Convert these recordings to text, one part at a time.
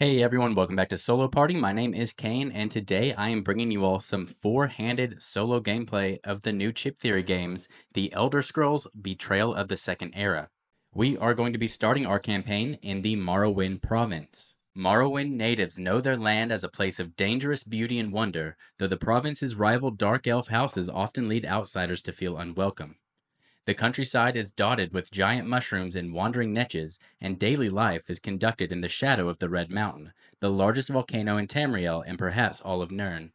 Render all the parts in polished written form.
Hey everyone, welcome back to Solo Party. My name is Kane, and today I am bringing you all some four-handed solo gameplay of the new chip theory games, The Elder Scrolls Betrayal of the Second Era. We are going to be starting our campaign in the Morrowind province. Morrowind natives know their land as a place of dangerous beauty and wonder, though the province's rival dark elf houses often lead outsiders to feel unwelcome. The countryside is dotted with giant mushrooms and wandering netches, and daily life is conducted in the shadow of the Red Mountain, the largest volcano in Tamriel and perhaps all of Nirn.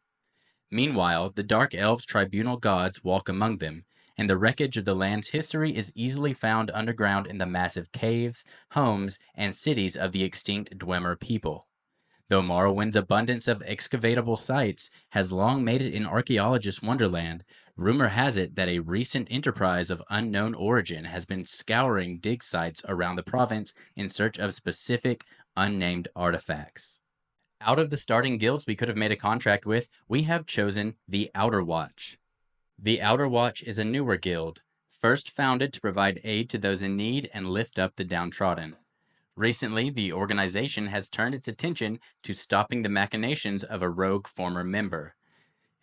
Meanwhile, the Dark Elves' tribunal gods walk among them, and the wreckage of the land's history is easily found underground in the massive caves, homes, and cities of the extinct Dwemer people. Though Morrowind's abundance of excavatable sites has long made it an archaeologist's wonderland, rumor has it that a recent enterprise of unknown origin has been scouring dig sites around the province in search of specific, unnamed artifacts. Out of the starting guilds we could have made a contract with, we have chosen the Outer Watch. The Outer Watch is a newer guild, first founded to provide aid to those in need and lift up the downtrodden. Recently, the organization has turned its attention to stopping the machinations of a rogue former member.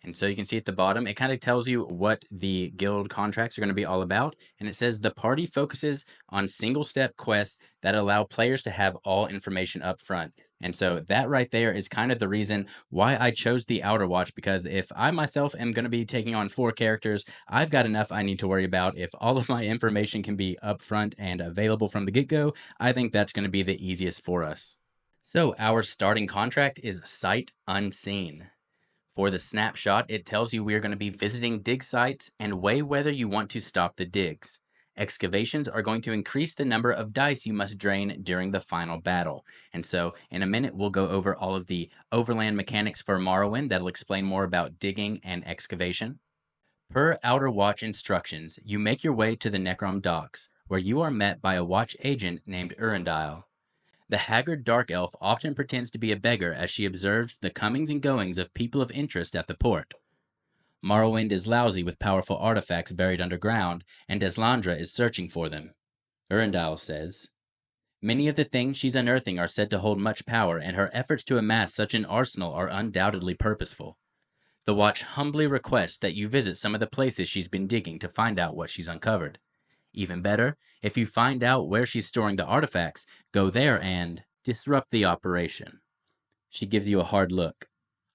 And so you can see at the bottom, it kind of tells you what the guild contracts are going to be all about. And it says the party focuses on single step quests that allow players to have all information up front. And so that right there is kind of the reason why I chose the Outer Watch, because if I myself am going to be taking on 4 characters, I've got enough I need to worry about. If all of my information can be up front and available from the get go, I think that's going to be the easiest for us. So our starting contract is Sight Unseen. For the snapshot, it tells you we are going to be visiting dig sites and weigh whether you want to stop the digs. Excavations are going to increase the number of dice you must drain during the final battle. And so, in a minute, we'll go over all of the overland mechanics for Morrowind that'll explain more about digging and excavation. Per Outer Watch instructions, you make your way to the Necrom docks, where you are met by a watch agent named Urundile. The haggard dark elf often pretends to be a beggar as she observes the comings and goings of people of interest at the port. Morrowind is lousy with powerful artifacts buried underground, and Deslandra is searching for them. Urundile says, "Many of the things she's unearthing are said to hold much power, and her efforts to amass such an arsenal are undoubtedly purposeful. The Watch humbly requests that you visit some of the places she's been digging to find out what she's uncovered. Even better, if you find out where she's storing the artifacts, go there and disrupt the operation." She gives you a hard look.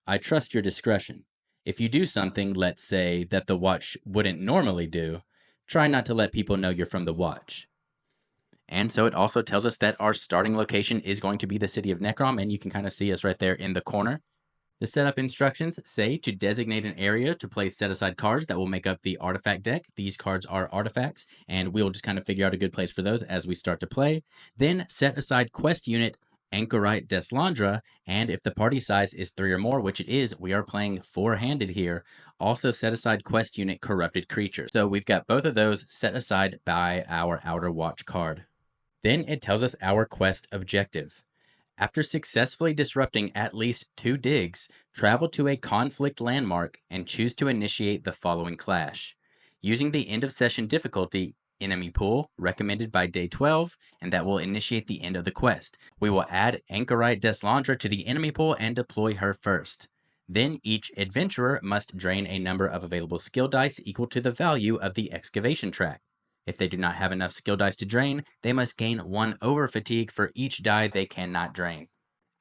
"I trust your discretion. If you do something, let's say, that the Watch wouldn't normally do, try not to let people know you're from the Watch." And so it also tells us that our starting location is going to be the city of Necrom, and you can kind of see us right there in the corner. The setup instructions say to designate an area to place set-aside cards that will make up the artifact deck. These cards are artifacts, and we'll just kind of figure out a good place for those as we start to play. Then set aside quest unit Anchorite Deslandra, and if the party size is 3 or more, which it is, we are playing 4-handed here, also set aside quest unit Corrupted Creature. So we've got both of those set aside by our Outer Watch card. Then it tells us our quest objective. After successfully disrupting at least 2 digs, travel to a conflict landmark and choose to initiate the following clash. Using the end of session difficulty enemy pool recommended by day 12, and that will initiate the end of the quest. We will add Anchorite Deslandra to the enemy pool and deploy her first. Then each adventurer must drain a number of available skill dice equal to the value of the excavation track. If they do not have enough skill dice to drain, they must gain 1 over fatigue for each die they cannot drain.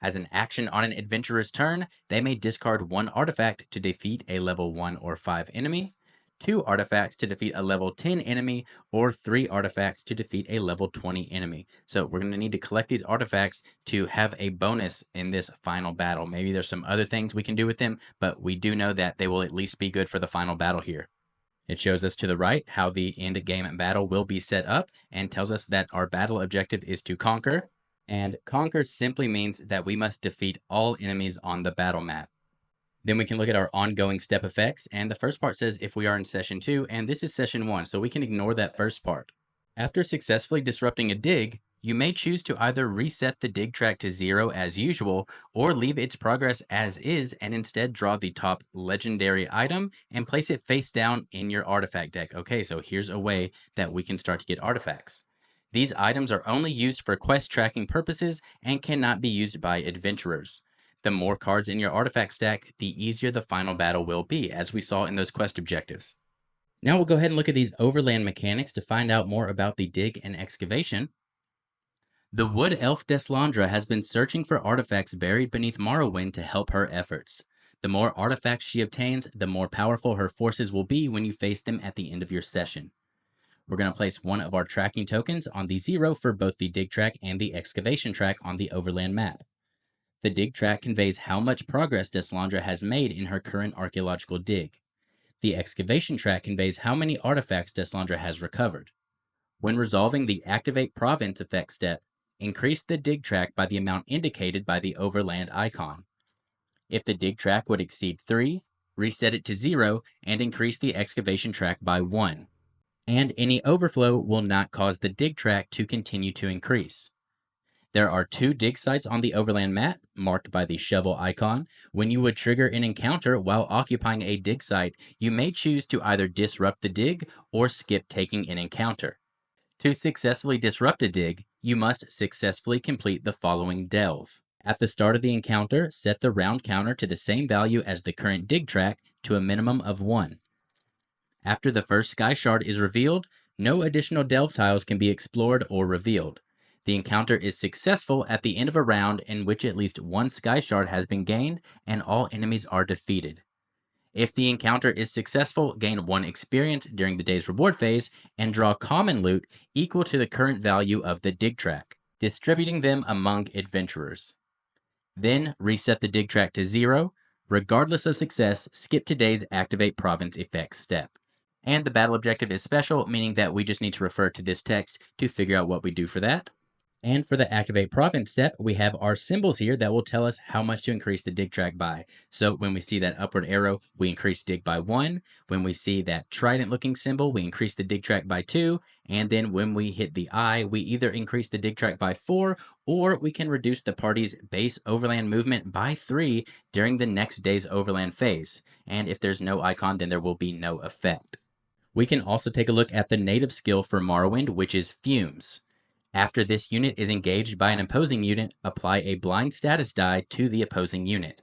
As an action on an adventurer's turn, they may discard 1 artifact to defeat a level 1 or 5 enemy, 2 artifacts to defeat a level 10 enemy, or 3 artifacts to defeat a level 20 enemy. So we're going to need to collect these artifacts to have a bonus in this final battle. Maybe there's some other things we can do with them, but we do know that they will at least be good for the final battle here. It shows us to the right how the end game battle will be set up and tells us that our battle objective is to conquer. And conquer simply means that we must defeat all enemies on the battle map. Then we can look at our ongoing step effects, and the first part says if we are in session 2, and this is session 1, so we can ignore that first part. After successfully disrupting a dig, you may choose to either reset the dig track to 0 as usual, or leave its progress as is and instead draw the top legendary item and place it face down in your artifact deck. Okay, so here's a way that we can start to get artifacts. These items are only used for quest tracking purposes and cannot be used by adventurers. The more cards in your artifact stack, the easier the final battle will be, as we saw in those quest objectives. Now we'll go ahead and look at these overland mechanics to find out more about the dig and excavation. The wood elf Deslandra has been searching for artifacts buried beneath Morrowind to help her efforts. The more artifacts she obtains, the more powerful her forces will be when you face them at the end of your session. We're going to place one of our tracking tokens on the 0 for both the dig track and the excavation track on the overland map. The dig track conveys how much progress Deslandra has made in her current archaeological dig. The excavation track conveys how many artifacts Deslandra has recovered. When resolving the Activate Province effect step, increase the dig track by the amount indicated by the overland icon. If the dig track would exceed 3, reset it to 0 and increase the excavation track by 1. And any overflow will not cause the dig track to continue to increase. There are 2 dig sites on the overland map, marked by the shovel icon. When you would trigger an encounter while occupying a dig site, you may choose to either disrupt the dig or skip taking an encounter. To successfully disrupt a dig, you must successfully complete the following delve. At the start of the encounter, set the round counter to the same value as the current dig track to a minimum of 1. After the first sky shard is revealed, no additional delve tiles can be explored or revealed. The encounter is successful at the end of a round in which at least 1 sky shard has been gained and all enemies are defeated. If the encounter is successful, gain 1 experience during the day's reward phase and draw common loot equal to the current value of the dig track, distributing them among adventurers. Then reset the dig track to 0. Regardless of success, skip today's Activate Province effects step. And the battle objective is special, meaning that we just need to refer to this text to figure out what we do for that. And for the Activate Province step, we have our symbols here that will tell us how much to increase the dig track by. So when we see that upward arrow, we increase dig by 1. When we see that trident looking symbol, we increase the dig track by 2. And then when we hit the eye, we either increase the dig track by 4, or we can reduce the party's base overland movement by 3 during the next day's overland phase. And if there's no icon, then there will be no effect. We can also take a look at the native skill for Morrowind, which is Fumes. After this unit is engaged by an opposing unit, apply a blind status die to the opposing unit.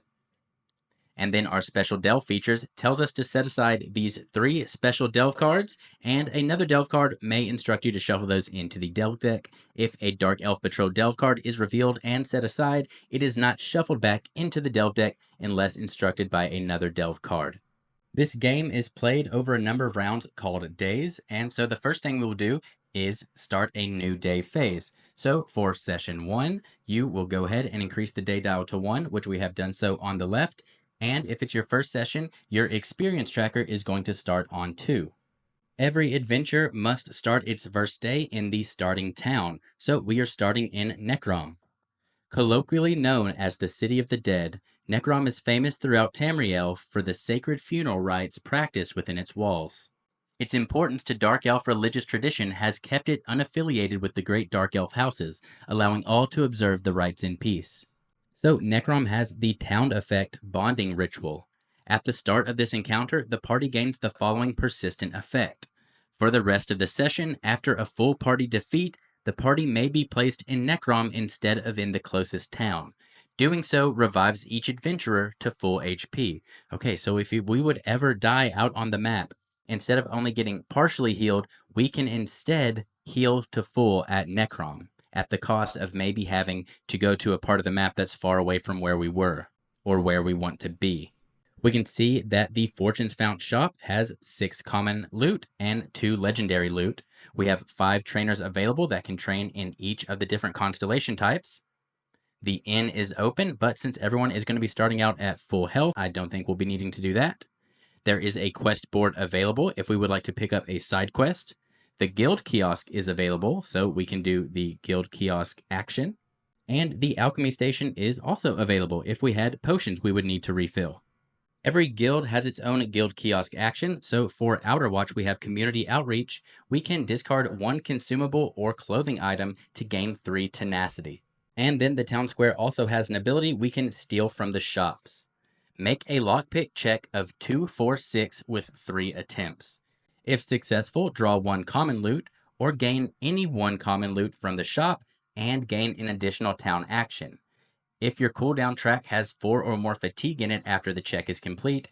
And then our special delve features tells us to set aside these 3 special delve cards, and another delve card may instruct you to shuffle those into the delve deck. If a Dark Elf Patrol delve card is revealed and set aside, it is not shuffled back into the delve deck unless instructed by another delve card. This game is played over a number of rounds called days, and so the first thing we will do is start a new day phase. So for session 1, you will go ahead and increase the day dial to 1, which we have done so on the left. And if it's your first session, your experience tracker is going to start on 2. Every adventure must start its first day in the starting town, so we are starting in Necrom. Colloquially known as the City of the Dead, Necrom is famous throughout Tamriel for the sacred funeral rites practiced within its walls. Its importance to Dark Elf religious tradition has kept it unaffiliated with the great Dark Elf houses, allowing all to observe the rites in peace. So Necrom has the Town Effect Bonding Ritual. At the start of this encounter, the party gains the following persistent effect. For the rest of the session, after a full party defeat, the party may be placed in Necrom instead of in the closest town. Doing so revives each adventurer to full HP. Okay, so if we would ever die out on the map, instead of only getting partially healed, we can instead heal to full at Necrom, at the cost of maybe having to go to a part of the map that's far away from where we were, or where we want to be. We can see that the Fortune's Fount shop has 6 common loot and 2 legendary loot. We have 5 trainers available that can train in each of the different constellation types. The inn is open, but since everyone is going to be starting out at full health, I don't think we'll be needing to do that. There is a quest board available if we would like to pick up a side quest. The guild kiosk is available, so we can do the guild kiosk action. And the alchemy station is also available if we had potions we would need to refill. Every guild has its own guild kiosk action, so for Outer Watch we have Community Outreach. We can discard 1 consumable or clothing item to gain 3 tenacity. And then the town square also has an ability we can steal from the shops. Make a lockpick check of 2, 4, 6 with 3 attempts. If successful, draw 1 common loot, or gain any one common loot from the shop and gain an additional town action. If your cooldown track has 4 or more fatigue in it after the check is complete,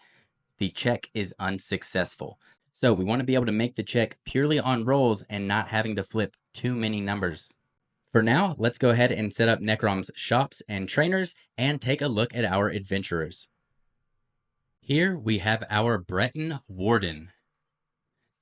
the check is unsuccessful. So we want to be able to make the check purely on rolls and not having to flip too many numbers. For now, let's go ahead and set up Necrom's shops and trainers and take a look at our adventurers. Here we have our Breton Warden.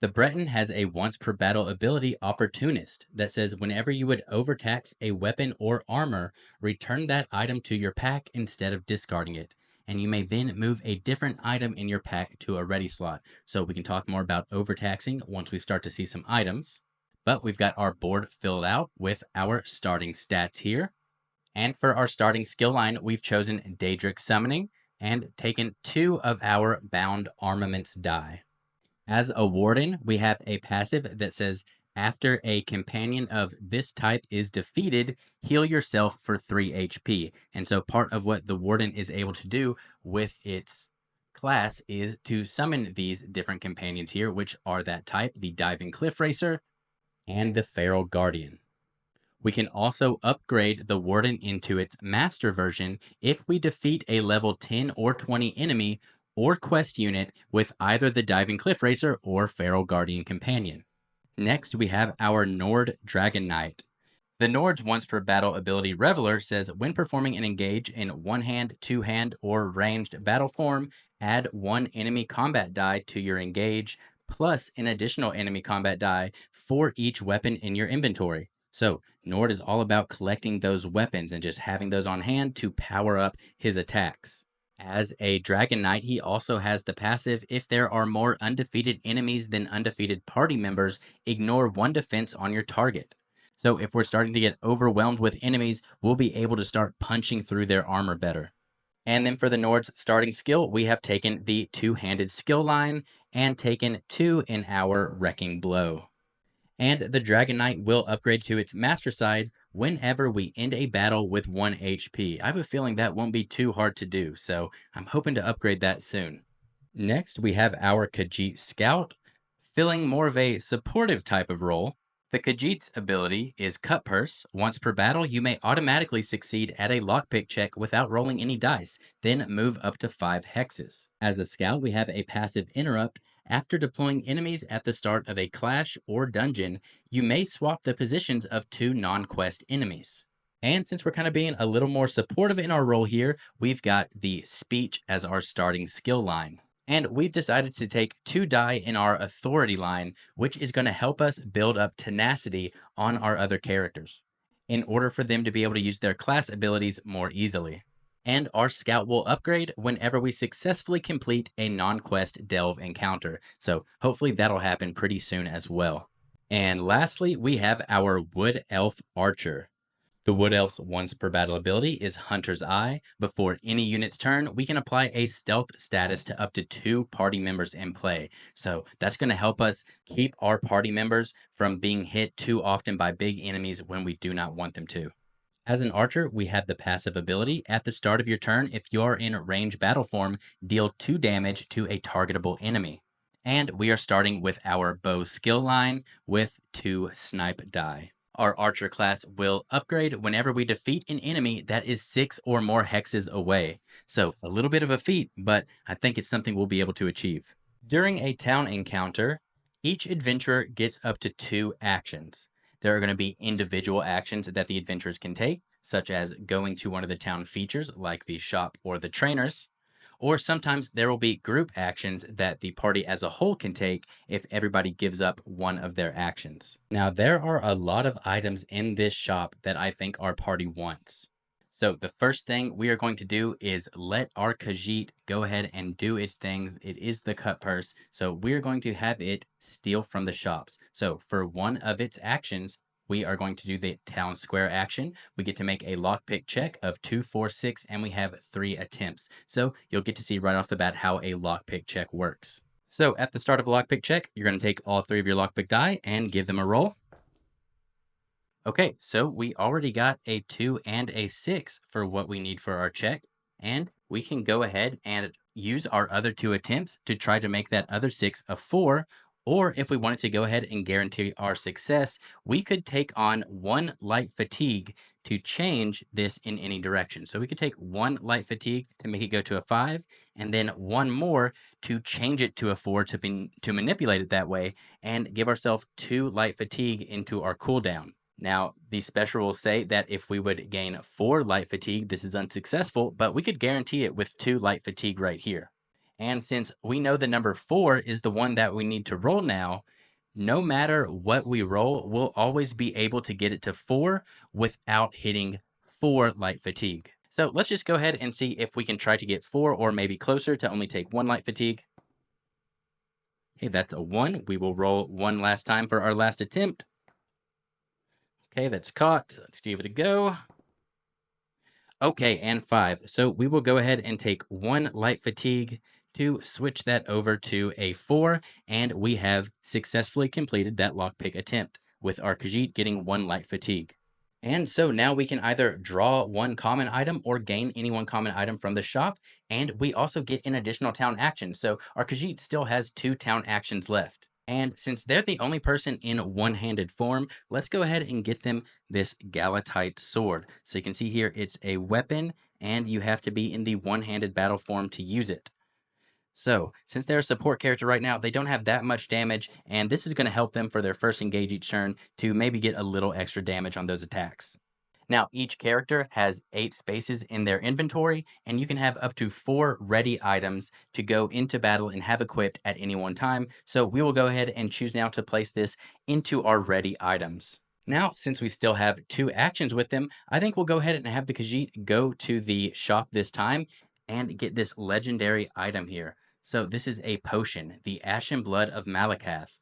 The Breton has a once per battle ability Opportunist that says whenever you would overtax a weapon or armor, return that item to your pack instead of discarding it. And you may then move a different item in your pack to a ready slot. So we can talk more about overtaxing once we start to see some items. But we've got our board filled out with our starting stats here. And for our starting skill line, we've chosen Daedric Summoning and taken 2 of our Bound Armaments die. As a warden, we have a passive that says, after a companion of this type is defeated, heal yourself for 3 HP. And so part of what the warden is able to do with its class is to summon these different companions here, which are that type, the Diving Cliff Racer and the Feral Guardian. We can also upgrade the Warden into its Master version if we defeat a level 10 or 20 enemy or quest unit with either the Diving Cliff Racer or Feral Guardian companion. Next, we have our Nord Dragonknight. The Nord's once per battle ability Reveler says when performing an engage in one-hand, two-hand, or ranged battle form, add 1 enemy combat die to your engage, plus an additional enemy combat die for each weapon in your inventory. So, Nord is all about collecting those weapons and just having those on hand to power up his attacks. As a Dragon Knight, he also has the passive, if there are more undefeated enemies than undefeated party members, ignore 1 defense on your target. So if we're starting to get overwhelmed with enemies, we'll be able to start punching through their armor better. And then for the Nord's starting skill, we have taken the two-handed skill line and taken 2 in our Wrecking Blow. And the Dragon Knight will upgrade to its Master side whenever we end a battle with 1 HP. I have a feeling that won't be too hard to do, so I'm hoping to upgrade that soon. Next, we have our Khajit Scout, filling more of a supportive type of role. The Khajit's ability is Cut Purse. Once per battle, you may automatically succeed at a lockpick check without rolling any dice, then move up to 5 hexes. As a scout, we have a passive Interrupt. After deploying enemies at the start of a clash or dungeon, you may swap the positions of 2 non-quest enemies. And since we're kind of being a little more supportive in our role here, we've got the Speech as our starting skill line. And we've decided to take 2 die in our authority line, which is going to help us build up tenacity on our other characters in order for them to be able to use their class abilities more easily. And our scout will upgrade whenever we successfully complete a non-quest delve encounter. So hopefully that'll happen pretty soon as well. And lastly, we have our Wood Elf Archer. The Wood Elf's once per battle ability is Hunter's Eye. Before any unit's turn, we can apply a stealth status to up to 2 party members in play. So that's going to help us keep our party members from being hit too often by big enemies when we do not want them to. As an archer, we have the passive ability. At the start of your turn, if you're in range battle form, deal 2 damage to a targetable enemy. And we are starting with our bow skill line with 2 snipe die. Our archer class will upgrade whenever we defeat an enemy that is 6 or more hexes away. So a little bit of a feat, but I think it's something we'll be able to achieve. During a town encounter, each adventurer gets up to 2 actions. There are going to be individual actions that the adventurers can take, such as going to one of the town features like the shop or the trainers. Or sometimes there will be group actions that the party as a whole can take if everybody gives up one of their actions. Now, there are a lot of items in this shop that I think our party wants. So the first thing we are going to do is let our Khajit go ahead and do its things. It is the Cut Purse, so we're going to have it steal from the shops. So for one of its actions, we are going to do the town square action. We get to make a lockpick check of 2, 4, 6, and we have 3 attempts. So you'll get to see right off the bat how a lockpick check works. So at the start of a lockpick check, you're going to take all 3 of your lockpick die and give them a roll. Okay, so we already got a 2 and a 6 for what we need for our check. And we can go ahead and use our other 2 attempts to try to make that other 6 a 4, Or if we wanted to go ahead and guarantee our success, we could take on 1 light fatigue to change this in any direction. So we could take 1 light fatigue to make it go to a 5, and then one more to change it to a 4 to manipulate it that way and give ourselves 2 light fatigue into our cooldown. Now, the special will say that if we would gain 4 light fatigue, this is unsuccessful, but we could guarantee it with 2 light fatigue right here. And since we know the number 4 is the one that we need to roll now, no matter what we roll, we'll always be able to get it to 4 without hitting 4 light fatigue. So let's just go ahead and see if we can try to get 4 or maybe closer to only take 1 light fatigue. Okay, that's a 1. We will roll 1 last time for our last attempt. Okay, that's caught. Let's give it a go. Okay, and 5. So we will go ahead and take 1 light fatigue to switch that over to a 4, and we have successfully completed that lockpick attempt, with our Khajit getting 1 light fatigue. And so now we can either draw 1 common item or gain any 1 common item from the shop, and we also get an additional town action. So our Khajit still has 2 town actions left. And since they're the only person in one-handed form, let's go ahead and get them this Galatite sword. So you can see here it's a weapon, and you have to be in the one-handed battle form to use it. So, since they're a support character right now, they don't have that much damage, and this is going to help them for their first engage each turn to maybe get a little extra damage on those attacks. Now, each character has 8 spaces in their inventory, and you can have up to 4 ready items to go into battle and have equipped at any one time. So we will go ahead and choose now to place this into our ready items. Now, since we still have 2 actions with them, I think we'll go ahead and have the Khajiit go to the shop this time and get this legendary item here. So this is a potion, the Ashen Blood of Malakath.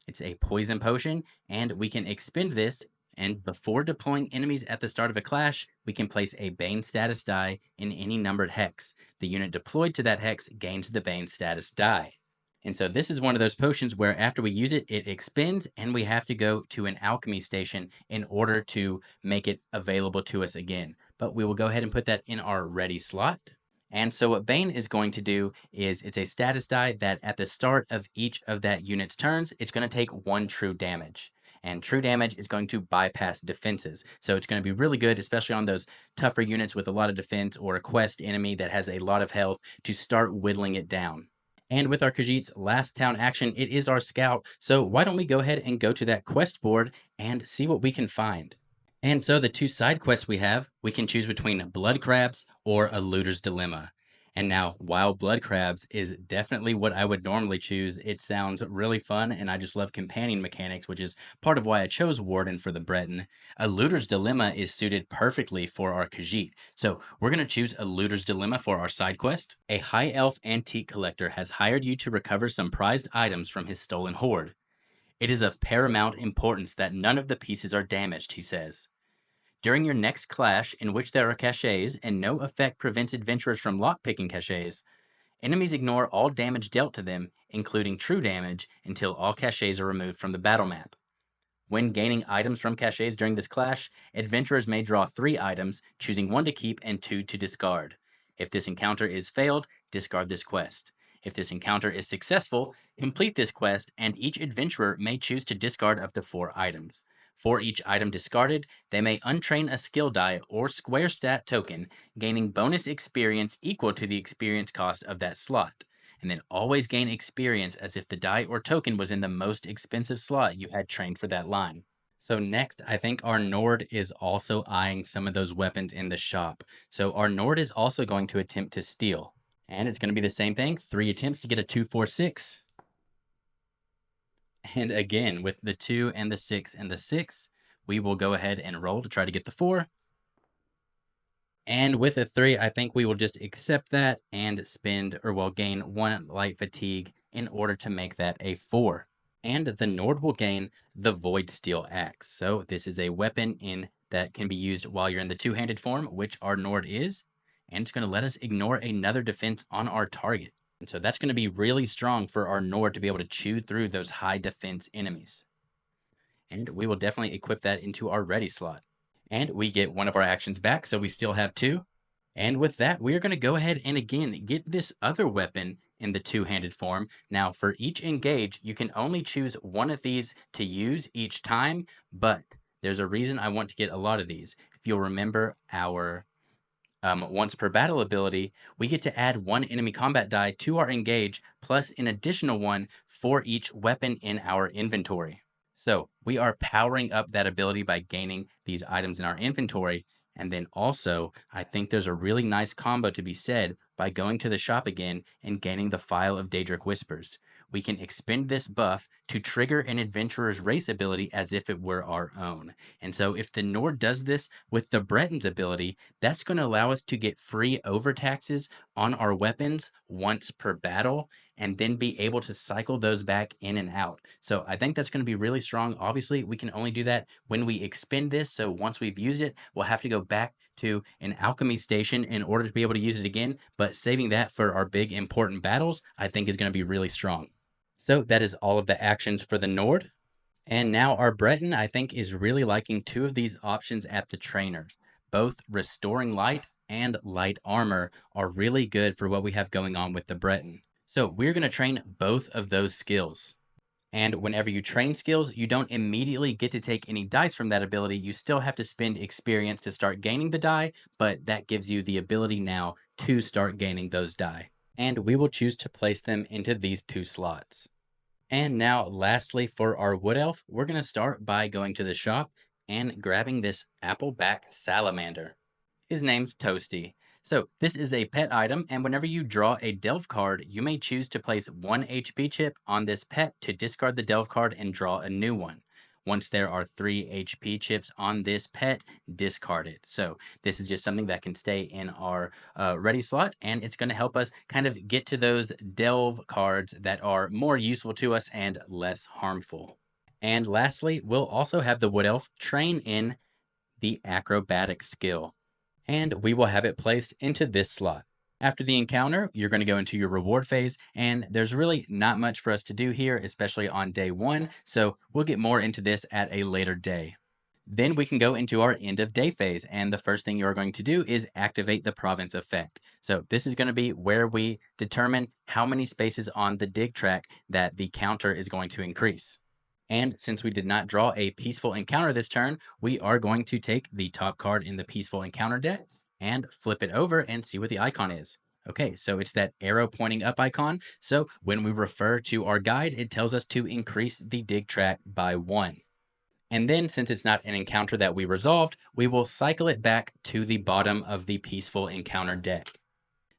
It's a poison potion, and we can expend this, and before deploying enemies at the start of a clash, we can place a Bane status die in any numbered hex. The unit deployed to that hex gains the Bane status die. And so this is one of those potions where after we use it, it expends, and we have to go to an alchemy station in order to make it available to us again. But we will go ahead and put that in our ready slot. And so what Bane is going to do is it's a status die that at the start of each of that unit's turns, it's going to take 1 true damage. And true damage is going to bypass defenses. So it's going to be really good, especially on those tougher units with a lot of defense or a quest enemy that has a lot of health to start whittling it down. And with our Khajit's last town action, it is our scout. So why don't we go ahead and go to that quest board and see what we can find. And so the 2 side quests we have, we can choose between Blood Crabs or a Looter's Dilemma. And now, while Blood Crabs is definitely what I would normally choose, it sounds really fun, and I just love companion mechanics, which is part of why I chose Warden for the Breton. A Looter's Dilemma is suited perfectly for our Khajit. So we're going to choose a Looter's Dilemma for our side quest. A High Elf Antique Collector has hired you to recover some prized items from his stolen hoard. It is of paramount importance that none of the pieces are damaged, he says. During your next clash, in which there are caches and no effect prevents adventurers from lockpicking caches, enemies ignore all damage dealt to them, including true damage, until all caches are removed from the battle map. When gaining items from caches during this clash, adventurers may draw 3 items, choosing 1 to keep and 2 to discard. If this encounter is failed, discard this quest. If this encounter is successful, complete this quest, and each adventurer may choose to discard up to 4 items. For each item discarded, they may untrain a skill die or square stat token, gaining bonus experience equal to the experience cost of that slot. And then always gain experience as if the die or token was in the most expensive slot you had trained for that line. So next, I think our Nord is also eyeing some of those weapons in the shop. So our Nord is also going to attempt to steal. And it's going to be the same thing, 3 attempts to get a 2, 4, 6. And again, with the 2 and the 6 and the 6, we will go ahead and roll to try to get the 4. And with a 3, I think we will just accept that and spend, or well, gain 1 light fatigue in order to make that a 4. And the Nord will gain the Void Steel Axe. So this is a weapon that can be used while you're in the 2-handed form, which our Nord is. And it's going to let us ignore another defense on our target. And so that's going to be really strong for our Nord to be able to chew through those high defense enemies. And we will definitely equip that into our ready slot. And we get 1 of our actions back, so we still have 2. And with that, we are going to go ahead and again get this other weapon in the two-handed form. Now, for each engage, you can only choose one of these to use each time, but there's a reason I want to get a lot of these. If you'll remember our once per battle ability, we get to add one enemy combat die to our engage, plus an additional one for each weapon in our inventory. So we are powering up that ability by gaining these items in our inventory. And then also, I think there's a really nice combo to be said by going to the shop again and gaining the File of Daedric Whispers. We can expend this buff to trigger an adventurer's race ability as if it were our own. And so if the Nord does this with the Breton's ability, that's going to allow us to get free overtaxes on our weapons once per battle and then be able to cycle those back in and out. So I think that's going to be really strong. Obviously, we can only do that when we expend this. So once we've used it, we'll have to go back to an alchemy station in order to be able to use it again. But saving that for our big important battles, I think is going to be really strong. So that is all of the actions for the Nord. And now our Breton, I think, is really liking two of these options at the trainers. Both Restoring Light and Light Armor are really good for what we have going on with the Breton. So we're going to train both of those skills. And whenever you train skills, you don't immediately get to take any dice from that ability. You still have to spend experience to start gaining the die, but that gives you the ability now to start gaining those die. And we will choose to place them into these two slots. And now, lastly, for our Wood Elf, we're going to start by going to the shop and grabbing this Appleback Salamander. His name's Toasty. So, this is a pet item, and whenever you draw a Delve card, you may choose to place 1 HP chip on this pet to discard the Delve card and draw a new one. Once there are 3 HP chips on this pet, discard it. So this is just something that can stay in our ready slot, and it's going to help us kind of get to those delve cards that are more useful to us and less harmful. And lastly, we'll also have the Wood Elf train in the acrobatic skill, and we will have it placed into this slot. After the encounter, you're going to go into your reward phase, and there's really not much for us to do here, especially on day 1, so we'll get more into this at a later day. Then we can go into our end of day phase, and the first thing you're going to do is activate the province effect. So this is going to be where we determine how many spaces on the dig track that the counter is going to increase. And since we did not draw a peaceful encounter this turn, we are going to take the top card in the peaceful encounter deck and flip it over and see what the icon is. Okay, so it's that arrow pointing up icon. So when we refer to our guide, it tells us to increase the dig track by 1. And then, since it's not an encounter that we resolved, we will cycle it back to the bottom of the peaceful encounter deck.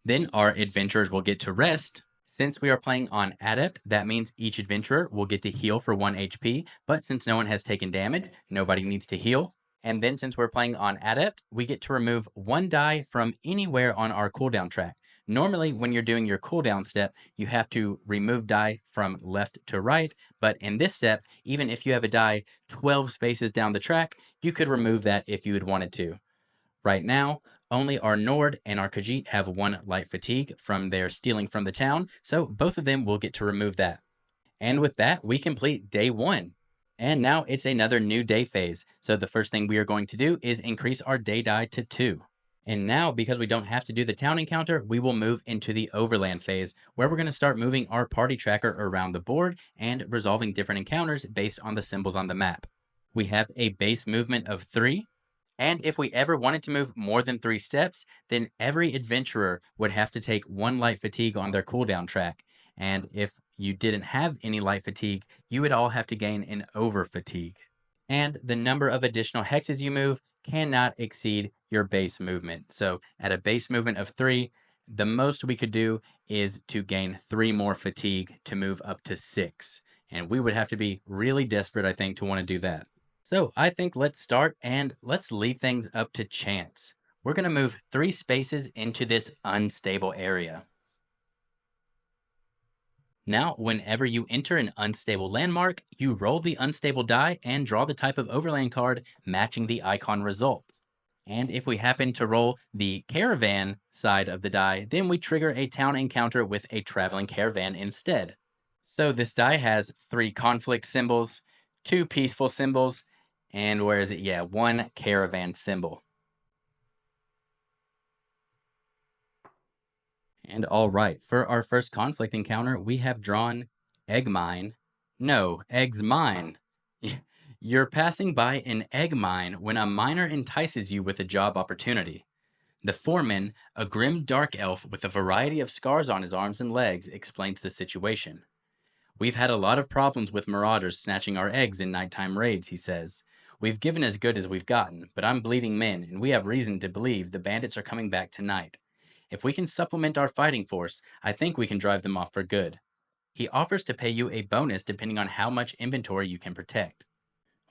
Then our adventurers will get to rest. Since we are playing on Adept, that means each adventurer will get to heal for 1 HP, but since no one has taken damage, nobody needs to heal. And then since we're playing on Adept, we get to remove 1 die from anywhere on our cooldown track. Normally, when you're doing your cooldown step, you have to remove die from left to right, but in this step, even if you have a die 12 spaces down the track, you could remove that if you had wanted to. Right now, only our Nord and our Khajit have 1 light fatigue from their stealing from the town, so both of them will get to remove that. And with that, we complete day 1. And now it's another new day phase. So the first thing we are going to do is increase our day die to 2. And now, because we don't have to do the town encounter, we will move into the overland phase, where we're going to start moving our party tracker around the board and resolving different encounters based on the symbols on the map. We have a base movement of 3. And if we ever wanted to move more than 3 steps, then every adventurer would have to take 1 light fatigue on their cooldown track. And if you didn't have any light fatigue, you would all have to gain an over fatigue. And the number of additional hexes you move cannot exceed your base movement. So at a base movement of 3, the most we could do is to gain 3 more fatigue to move up to 6. And we would have to be really desperate, I think, to want to do that. So I think let's start and let's leave things up to chance. We're going to move 3 spaces into this unstable area. Now, whenever you enter an unstable landmark, you roll the unstable die and draw the type of overland card matching the icon result. And if we happen to roll the caravan side of the die, then we trigger a town encounter with a traveling caravan instead. So this die has 3 conflict symbols, 2 peaceful symbols, and where is it? Yeah, 1 caravan symbol. And all right, for our first conflict encounter, we have drawn Egg Mine. No, Egg's Mine. You're passing by an egg mine when a miner entices you with a job opportunity. The foreman, a grim dark elf with a variety of scars on his arms and legs, explains the situation. We've had a lot of problems with marauders snatching our eggs in nighttime raids, he says. We've given as good as we've gotten, but I'm bleeding men, and we have reason to believe the bandits are coming back tonight. If we can supplement our fighting force, I think we can drive them off for good. He offers to pay you a bonus depending on how much inventory you can protect.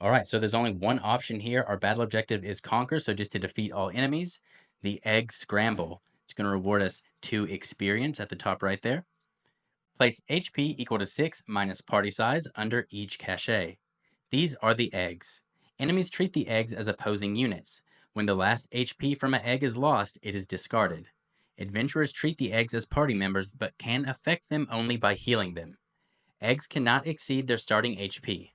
All right, so there's only one option here. Our battle objective is conquer, so just to defeat all enemies. The egg scramble. It's going to reward us 2 experience at the top right there. Place HP equal to 6 minus party size under each cachet. These are the eggs. Enemies treat the eggs as opposing units. When the last HP from an egg is lost, it is discarded. Adventurers treat the eggs as party members, but can affect them only by healing them. Eggs cannot exceed their starting HP.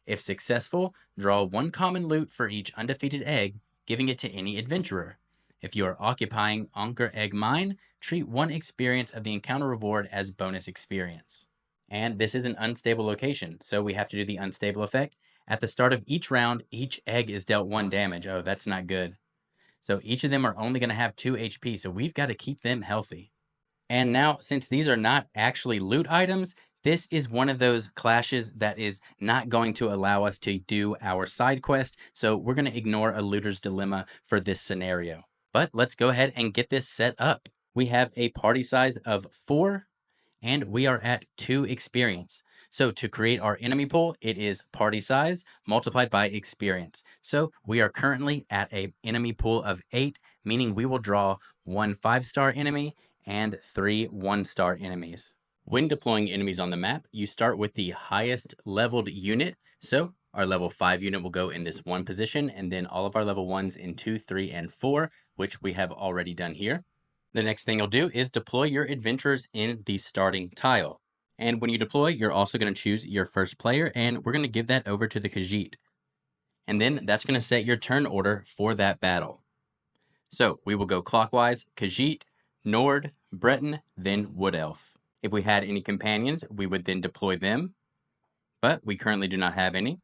If successful, draw 1 common loot for each undefeated egg, giving it to any adventurer. If you are occupying Anchor Egg Mine, treat 1 experience of the encounter reward as bonus experience. And this is an unstable location, so we have to do the unstable effect. At the start of each round, each egg is dealt 1 damage. Oh, that's not good. So each of them are only going to have 2 HP, so we've got to keep them healthy. And now, since these are not actually loot items, this is one of those clashes that is not going to allow us to do our side quest, so we're going to ignore a looter's dilemma for this scenario. But let's go ahead and get this set up. We have a party size of 4, and we are at 2 experience. So to create our enemy pool, it is party size multiplied by experience. So we are currently at an enemy pool of 8, meaning we will draw 1 5-star enemy and 3 1-star enemies. When deploying enemies on the map, you start with the highest leveled unit. So our level 5 unit will go in this 1 position, and then all of our level 1s in 2, 3, and 4, which we have already done here. The next thing you'll do is deploy your adventurers in the starting tile. And when you deploy, you're also going to choose your first player, and we're going to give that over to the Khajit. And then that's going to set your turn order for that battle. So we will go clockwise: Khajit, Nord, Breton, then Wood Elf. If we had any companions, we would then deploy them, but we currently do not have any.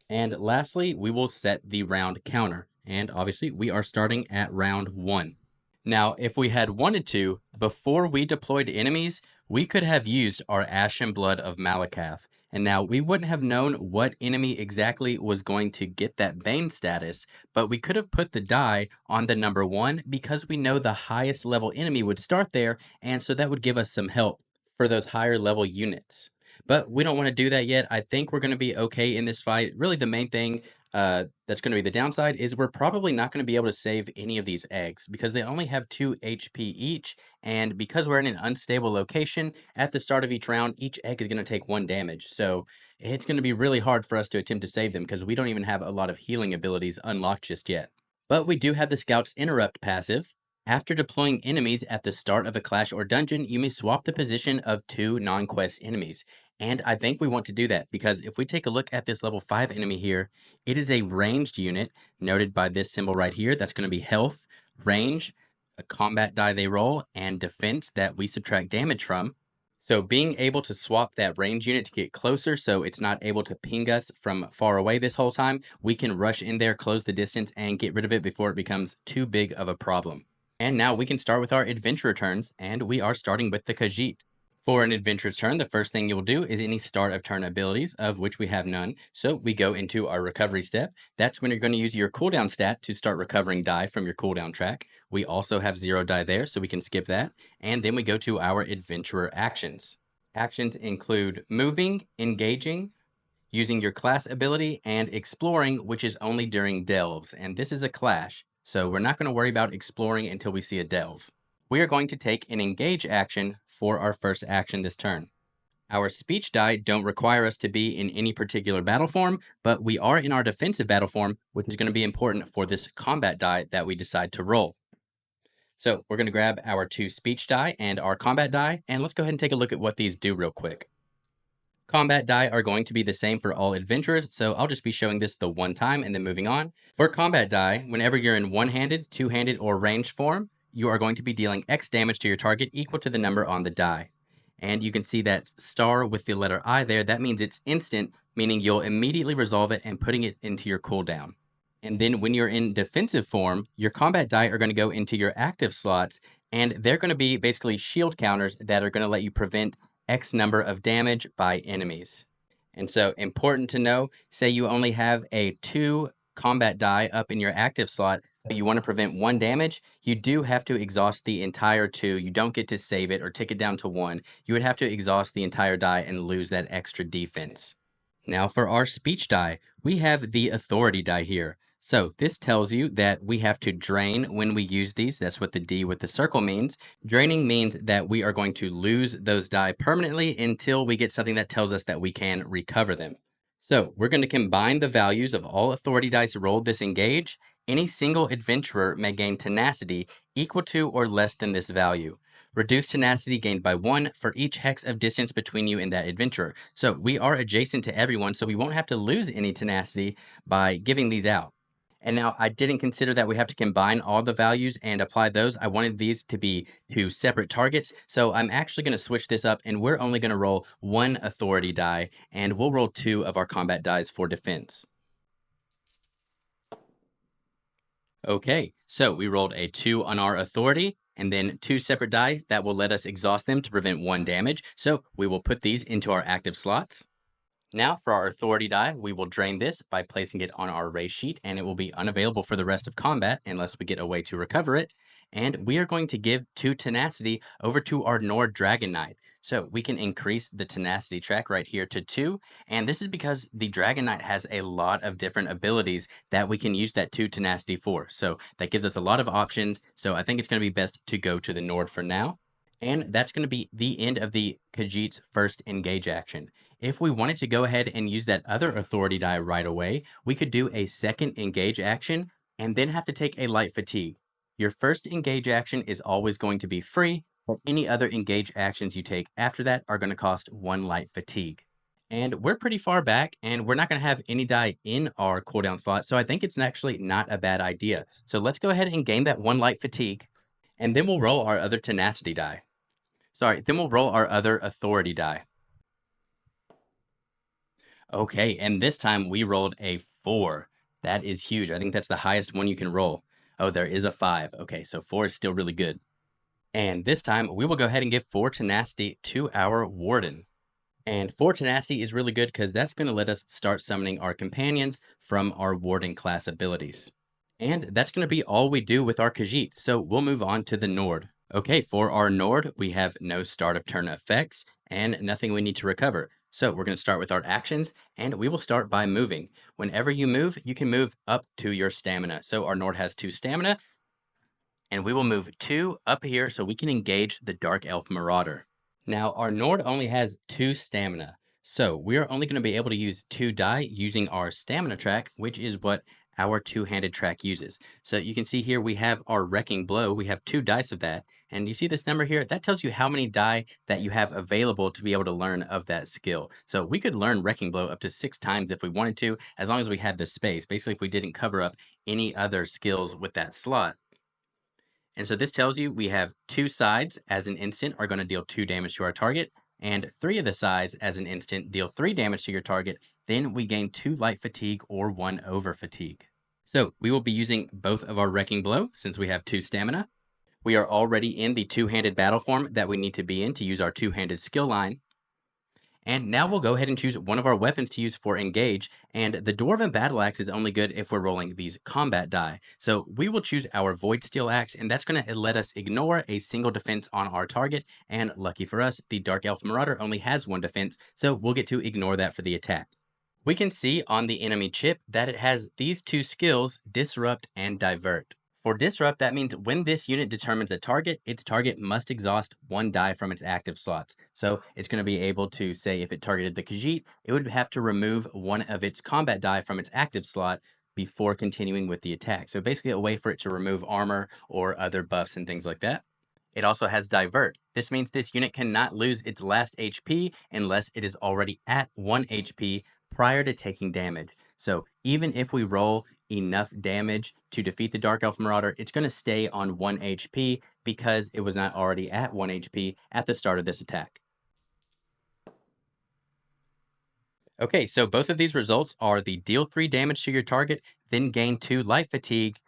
And lastly, we will set the round counter. And obviously, we are starting at round 1. Now, if we had wanted to, before we deployed enemies, we could have used our Ashen Blood of Malakath. And now we wouldn't have known what enemy exactly was going to get that Bane status, but we could have put the die on the number 1 because we know the highest level enemy would start there, and so that would give us some help for those higher level units. But we don't want to do that yet. I think we're going to be okay in this fight. Really, the main thing that's going to be the downside is we're probably not going to be able to save any of these eggs because they only have 2 HP each, and because we're in an unstable location, at the start of each round, each egg is going to take 1 damage. So it's going to be really hard for us to attempt to save them because we don't even have a lot of healing abilities unlocked just yet. But we do have the Scout's Interrupt passive. After deploying enemies at the start of a clash or dungeon, you may swap the position of 2 non-quest enemies. And I think we want to do that because if we take a look at this level 5 enemy here, it is a ranged unit noted by this symbol right here. That's going to be health, range, a combat die they roll, and defense that we subtract damage from. So being able to swap that range unit to get closer so it's not able to ping us from far away this whole time, we can rush in there, close the distance, and get rid of it before it becomes too big of a problem. And now we can start with our adventurer turns, and we are starting with the Khajit. For an adventurer's turn, the first thing you'll do is any start of turn abilities, of which we have none. So we go into our recovery step. That's when you're going to use your cooldown stat to start recovering die from your cooldown track. We also have 0 die there, so we can skip that. And then we go to our adventurer actions. Actions include moving, engaging, using your class ability, and exploring, which is only during delves. And this is a clash, so we're not going to worry about exploring until we see a delve. We are going to take an engage action for our first action this turn. Our speech die don't require us to be in any particular battle form, but we are in our defensive battle form, which is going to be important for this combat die that we decide to roll. So we're going to grab our 2 speech die and our combat die, and let's go ahead and take a look at what these do real quick. Combat die are going to be the same for all adventurers, so I'll just be showing this the one time and then moving on. For combat die, whenever you're in one-handed, two-handed, or ranged form, you are going to be dealing X damage to your target equal to the number on the die. And you can see that star with the letter I there. That means it's instant, meaning you'll immediately resolve it and putting it into your cooldown. And then when you're in defensive form, your combat die are going to go into your active slots, and they're going to be basically shield counters that are going to let you prevent X number of damage by enemies. And so, important to know, say you only have a 2 combat die up in your active slot, but you want to prevent 1 damage, you do have to exhaust the entire 2. You don't get to save it or take it down to 1. You would have to exhaust the entire die and lose that extra defense. Now for our speech die, we have the authority die here. So this tells you that we have to drain when we use these. That's what the D with the circle means. Draining means that we are going to lose those die permanently until we get something that tells us that we can recover them. So we're going to combine the values of all authority dice rolled this engage. Any single adventurer may gain tenacity equal to or less than this value. Reduce tenacity gained by 1 for each hex of distance between you and that adventurer. So we are adjacent to everyone, so we won't have to lose any tenacity by giving these out. And now I didn't consider that we have to combine all the values and apply those. I wanted these to be 2 separate targets. So I'm actually going to switch this up, and we're only going to roll 1 authority die, and we'll roll 2 of our combat dies for defense. Okay, so we rolled a 2 on our authority, and then 2 separate die that will let us exhaust them to prevent 1 damage. So we will put these into our active slots. Now for our authority die, we will drain this by placing it on our race sheet, and it will be unavailable for the rest of combat unless we get a way to recover it. And we are going to give 2 tenacity over to our Nord Dragonknight. So we can increase the tenacity track right here to 2. And this is because the Dragonknight has a lot of different abilities that we can use that 2 tenacity for. So that gives us a lot of options. So I think it's going to be best to go to the Nord for now. And that's going to be the end of the Khajit's first engage action. If we wanted to go ahead and use that other authority die right away, we could do a second engage action and then have to take a light fatigue. Your first engage action is always going to be free, but any other engage actions you take after that are going to cost 1 light fatigue. And we're pretty far back, and we're not going to have any die in our cooldown slot, so I think it's actually not a bad idea. So let's go ahead and gain that 1 light fatigue, and then we'll roll our other tenacity die. Then we'll roll our other authority die. Okay, and this time we rolled a 4. That is huge. I think that's the highest one you can roll. Oh, there is a 5. Okay, so 4 is still really good. And this time we will go ahead and give 4 tenacity to our Warden. And 4 tenacity is really good because that's going to let us start summoning our companions from our Warden class abilities. And that's going to be all we do with our Khajit, so we'll move on to the Nord. Okay, for our Nord, we have no start of turn effects and nothing we need to recover. So we're going to start with our actions, and we will start by moving. Whenever you move, you can move up to your stamina. So our Nord has 2 stamina, and we will move 2 up here so we can engage the Dark Elf Marauder. Now, our Nord only has 2 stamina, so we are only going to be able to use 2 die using our stamina track, which is what our 2-handed track uses. So you can see here we have our Wrecking Blow. We have 2 dice of that. And you see this number here? That tells you how many die that you have available to be able to learn of that skill. So we could learn Wrecking Blow up to 6 times if we wanted to, as long as we had the space. Basically, if we didn't cover up any other skills with that slot. And so this tells you we have 2 sides as an instant are going to deal 2 damage to our target, and 3 of the sides as an instant deal 3 damage to your target. Then we gain 2 light fatigue or 1 over fatigue. So we will be using both of our Wrecking Blow since we have 2 stamina. We are already in the 2-handed battle form that we need to be in to use our 2-handed skill line. And now we'll go ahead and choose one of our weapons to use for engage, and the Dwarven Battle Axe is only good if we're rolling these combat die. So we will choose our Void Steel Axe, and that's going to let us ignore a single defense on our target, and lucky for us, the Dark Elf Marauder only has 1 defense, so we'll get to ignore that for the attack. We can see on the enemy chip that it has these 2 skills, Disrupt and Divert. For Disrupt, that means when this unit determines a target, its target must exhaust 1 die from its active slots. So it's going to be able to say if it targeted the Khajit, it would have to remove 1 of its combat die from its active slot before continuing with the attack. So basically a way for it to remove armor or other buffs and things like that. It also has Divert. This means this unit cannot lose its last HP unless it is already at 1 HP prior to taking damage. So even if we roll enough damage to defeat the Dark Elf Marauder, it's going to stay on 1 HP because it was not already at 1 HP at the start of this attack. Okay, so both of these results are the deal 3 damage to your target, then gain 2 light fatigue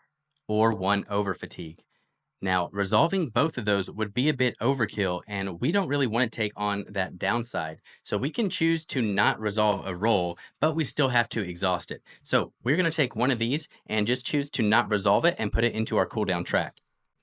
or 1 over fatigue. Now, resolving both of those would be a bit overkill, and we don't really want to take on that downside. So we can choose to not resolve a roll, but we still have to exhaust it. So we're going to take one of these and just choose to not resolve it and put it into our cooldown track.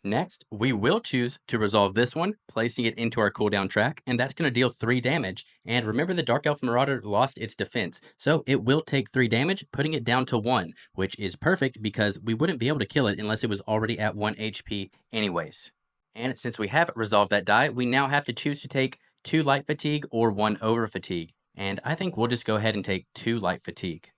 Next, we will choose to resolve this one, placing it into our cooldown track, and that's going to deal 3 damage. And remember, the Dark Elf Marauder lost its defense, so it will take 3 damage, putting it down to 1, which is perfect because we wouldn't be able to kill it unless it was already at 1 HP anyways. And since we have resolved that die, we now have to choose to take 2 light fatigue or 1 over fatigue. And I think we'll just go ahead and take 2 light fatigue.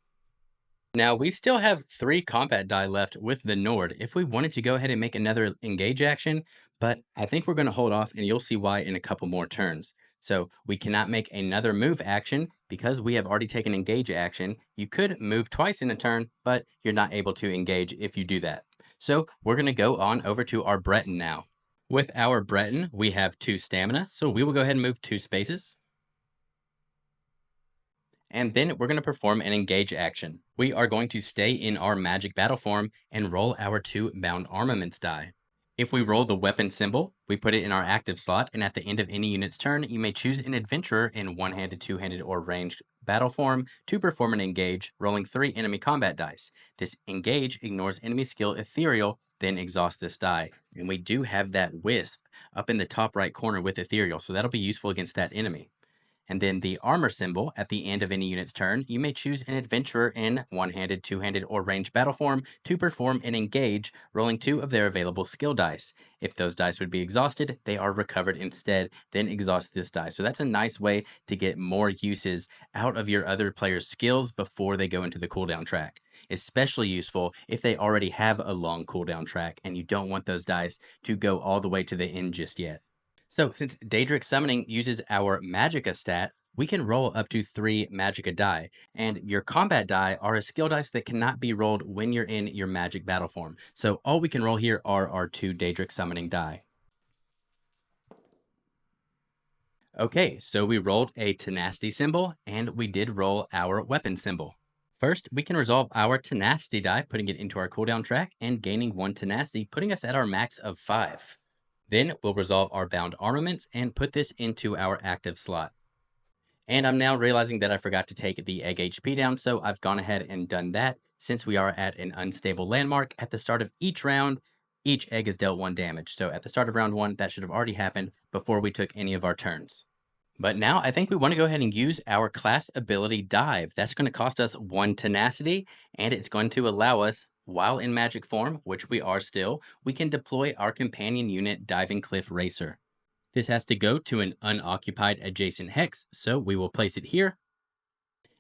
Now, we still have 3 combat die left with the Nord if we wanted to go ahead and make another engage action, but I think we're going to hold off and you'll see why in a couple more turns. So we cannot make another move action because we have already taken engage action. You could move twice in a turn, but you're not able to engage if you do that. So we're going to go on over to our Breton now. With our Breton, we have 2 stamina, so we will go ahead and move 2 spaces. And then we're going to perform an engage action. We are going to stay in our magic battle form and roll our 2 bound armaments die. If we roll the weapon symbol, we put it in our active slot, and at the end of any unit's turn, you may choose an adventurer in one-handed, two-handed, or ranged battle form to perform an engage, rolling 3 enemy combat dice. This engage ignores enemy skill ethereal, then exhaust this die. And we do have that wisp up in the top right corner with ethereal, so that'll be useful against that enemy. And then the armor symbol at the end of any unit's turn, you may choose an adventurer in one-handed, two-handed, or ranged battle form to perform an engage, rolling 2 of their available skill dice. If those dice would be exhausted, they are recovered instead, then exhaust this die. So that's a nice way to get more uses out of your other player's skills before they go into the cooldown track. Especially useful if they already have a long cooldown track and you don't want those dice to go all the way to the end just yet. So, since Daedric Summoning uses our Magicka stat, we can roll up to 3 Magicka die, and your combat die are a skill dice that cannot be rolled when you're in your magic battle form. So, all we can roll here are our 2 Daedric Summoning die. Okay, so we rolled a Tenacity symbol, and we did roll our weapon symbol. First, we can resolve our Tenacity die, putting it into our cooldown track, and gaining 1 Tenacity, putting us at our max of 5. Then we'll resolve our bound armaments and put this into our active slot. And I'm now realizing that I forgot to take the egg HP down, so I've gone ahead and done that. Since we are at an unstable landmark, at the start of each round, each egg is dealt 1 damage. So at the start of round 1, that should have already happened before we took any of our turns. But now I think we want to go ahead and use our class ability Dive. That's going to cost us 1 tenacity, and it's going to allow us, while in magic form, which we are still, we can deploy our companion unit Diving Cliff Racer. This has to go to an unoccupied adjacent hex, so we will place it here.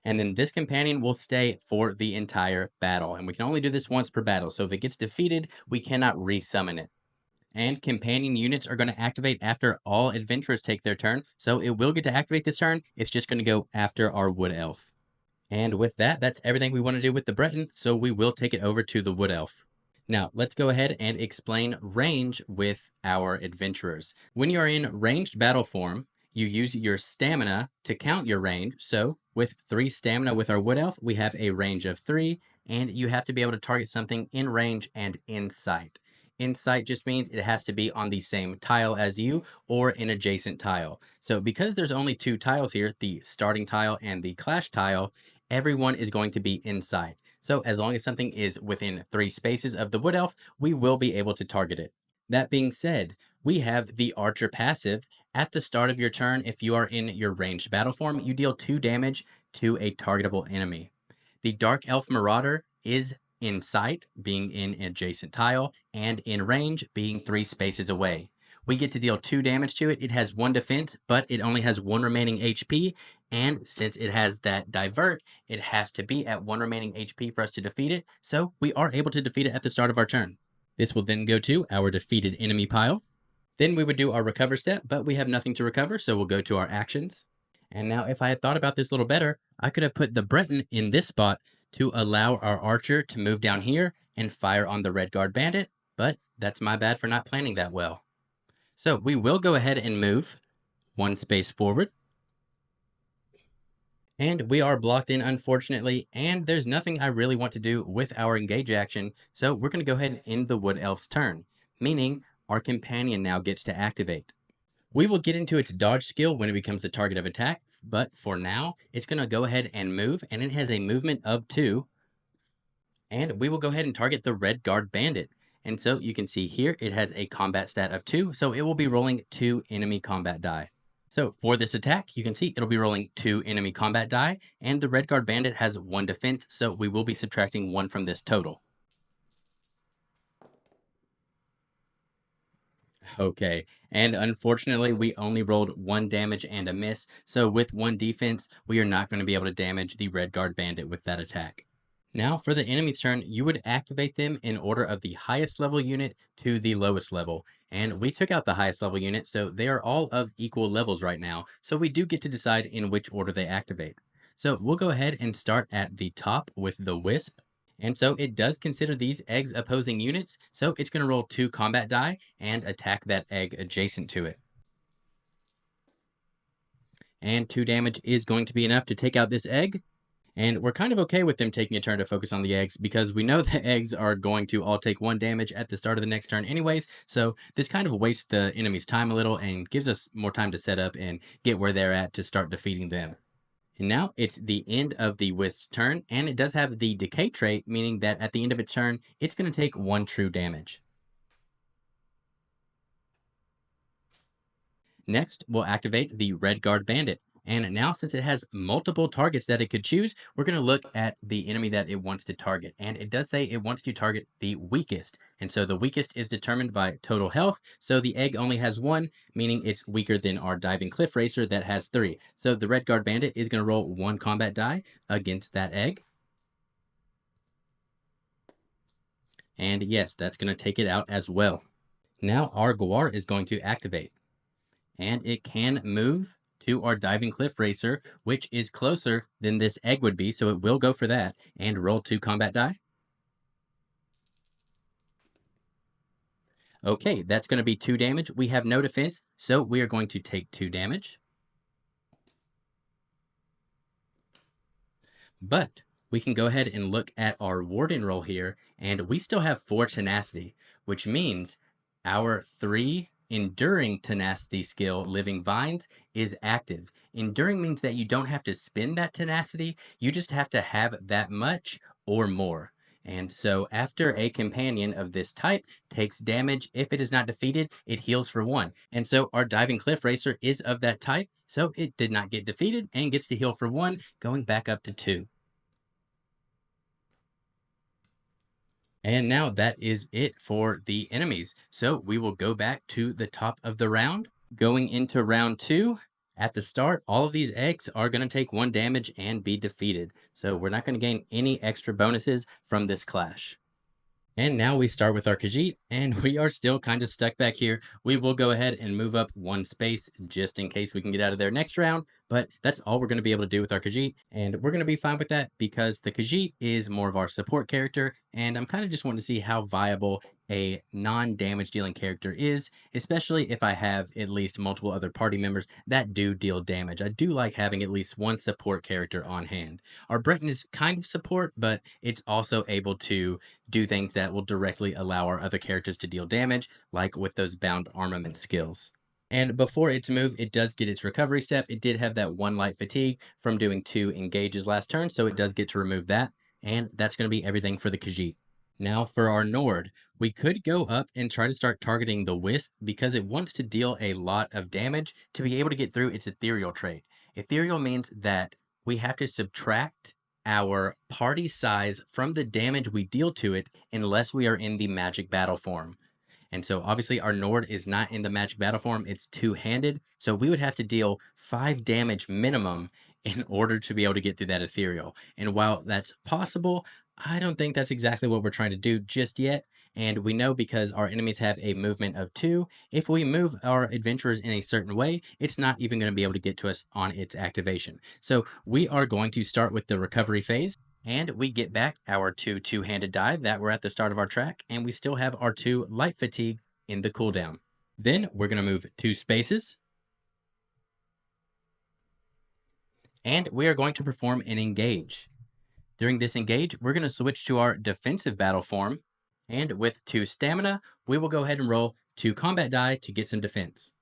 And then this companion will stay for the entire battle. And we can only do this once per battle, so if it gets defeated, we cannot resummon it. And companion units are going to activate after all adventurers take their turn, so it will get to activate this turn. It's just going to go after our Wood Elf. And with that, that's everything we want to do with the Breton, so we will take it over to the Wood Elf. Now, let's go ahead and explain range with our adventurers. When you are in ranged battle form, you use your stamina to count your range. So with 3 stamina with our Wood Elf, we have a range of 3, and you have to be able to target something in range and in sight. In sight just means it has to be on the same tile as you or an adjacent tile. So because there's only 2 tiles here, the starting tile and the clash tile, everyone is going to be in sight. So as long as something is within 3 spaces of the Wood Elf, we will be able to target it. That being said, we have the Archer passive. At the start of your turn, if you are in your ranged battle form, you deal 2 damage to a targetable enemy. The Dark Elf Marauder is in sight, being in an adjacent tile, and in range, being 3 spaces away. We get to deal 2 damage to it. It has 1 defense, but it only has 1 remaining HP. And since it has that divert, it has to be at 1 remaining HP for us to defeat it. So we are able to defeat it at the start of our turn. This will then go to our defeated enemy pile. Then we would do our recover step, but we have nothing to recover, so we'll go to our actions. And now if I had thought about this a little better, I could have put the Breton in this spot to allow our archer to move down here and fire on the red guard bandit, but that's my bad for not planning that well. So we will go ahead and move one space forward. And we are blocked in, unfortunately, and there's nothing I really want to do with our engage action, so we're going to go ahead and end the Wood Elf's turn, meaning our companion now gets to activate. We will get into its dodge skill when it becomes the target of attack, but for now, it's going to go ahead and move, and it has a movement of 2, and we will go ahead and target the Red Guard Bandit. And so you can see here, it has a combat stat of 2, so it will be rolling 2 enemy combat die. So for this attack, you can see it'll be rolling 2 enemy combat die, and the Red Guard Bandit has 1 defense, so we will be subtracting 1 from this total. Okay, and unfortunately, we only rolled 1 damage and a miss, so with 1 defense, we are not going to be able to damage the Red Guard Bandit with that attack. Now, for the enemy's turn, you would activate them in order of the highest level unit to the lowest level. And we took out the highest level unit, so they are all of equal levels right now. So we do get to decide in which order they activate. So we'll go ahead and start at the top with the Wisp. And so it does consider these eggs opposing units, so it's going to roll 2 combat die and attack that egg adjacent to it. And 2 damage is going to be enough to take out this egg. And we're kind of okay with them taking a turn to focus on the eggs because we know the eggs are going to all take 1 damage at the start of the next turn anyways. So this kind of wastes the enemy's time a little and gives us more time to set up and get where they're at to start defeating them. And now it's the end of the Wisp's turn, and it does have the decay trait, meaning that at the end of its turn, it's going to take 1 true damage. Next, we'll activate the Red Guard Bandit. And now, since it has multiple targets that it could choose, we're going to look at the enemy that it wants to target. And it does say it wants to target the weakest. And so the weakest is determined by total health. So the egg only has 1, meaning it's weaker than our Diving Cliff Racer that has 3. So the Red Guard Bandit is going to roll 1 combat die against that egg. And yes, that's going to take it out as well. Now our Gwar is going to activate. And it can move to our Diving Cliff Racer, which is closer than this egg would be, so it will go for that, and roll 2 combat die. Okay, that's going to be 2 damage. We have no defense, so we are going to take 2 damage. But we can go ahead and look at our Warden roll here, and we still have 4 tenacity, which means our 3 Enduring tenacity skill, Living Vines, is active. Enduring means that you don't have to spend that tenacity, you just have to have that much or more. And so after a companion of this type takes damage, if it is not defeated, it heals for 1. And so our Diving Cliff Racer is of that type, so it did not get defeated and gets to heal for 1, going back up to 2. And now that is it for the enemies. So we will go back to the top of the round. Going into round 2, at the start, all of these eggs are going to take 1 damage and be defeated. So we're not going to gain any extra bonuses from this clash. And now we start with our Khajit, and we are still kind of stuck back here. We will go ahead and move up 1 space just in case we can get out of there next round, but that's all we're going to be able to do with our Khajit, and we're going to be fine with that because the Khajit is more of our support character, and I'm kind of just wanting to see how viable a non-damage dealing character is, especially if I have at least multiple other party members that do deal damage. I do like having at least 1 support character on hand. Our Breton is kind of support, but it's also able to do things that will directly allow our other characters to deal damage, like with those bound armament skills. And before its move, it does get its recovery step. It did have that 1 light fatigue from doing 2 engages last turn, so it does get to remove that. And that's going to be everything for the Khajit. Now for our Nord, we could go up and try to start targeting the Wisp because it wants to deal a lot of damage to be able to get through its ethereal trait. Ethereal means that we have to subtract our party size from the damage we deal to it unless we are in the magic battle form. And so obviously our Nord is not in the magic battle form, it's 2-handed. So we would have to deal 5 damage minimum in order to be able to get through that ethereal. And while that's possible, I don't think that's exactly what we're trying to do just yet. And we know because our enemies have a movement of 2, if we move our adventurers in a certain way, it's not even going to be able to get to us on its activation. So we are going to start with the recovery phase. And we get back our two-handed die that were at the start of our track, and we still have our 2 light fatigue in the cooldown. Then we're going to move 2 spaces, and we are going to perform an engage. During this engage, we're going to switch to our defensive battle form, and with 2 stamina, we will go ahead and roll 2 combat die to get some defense.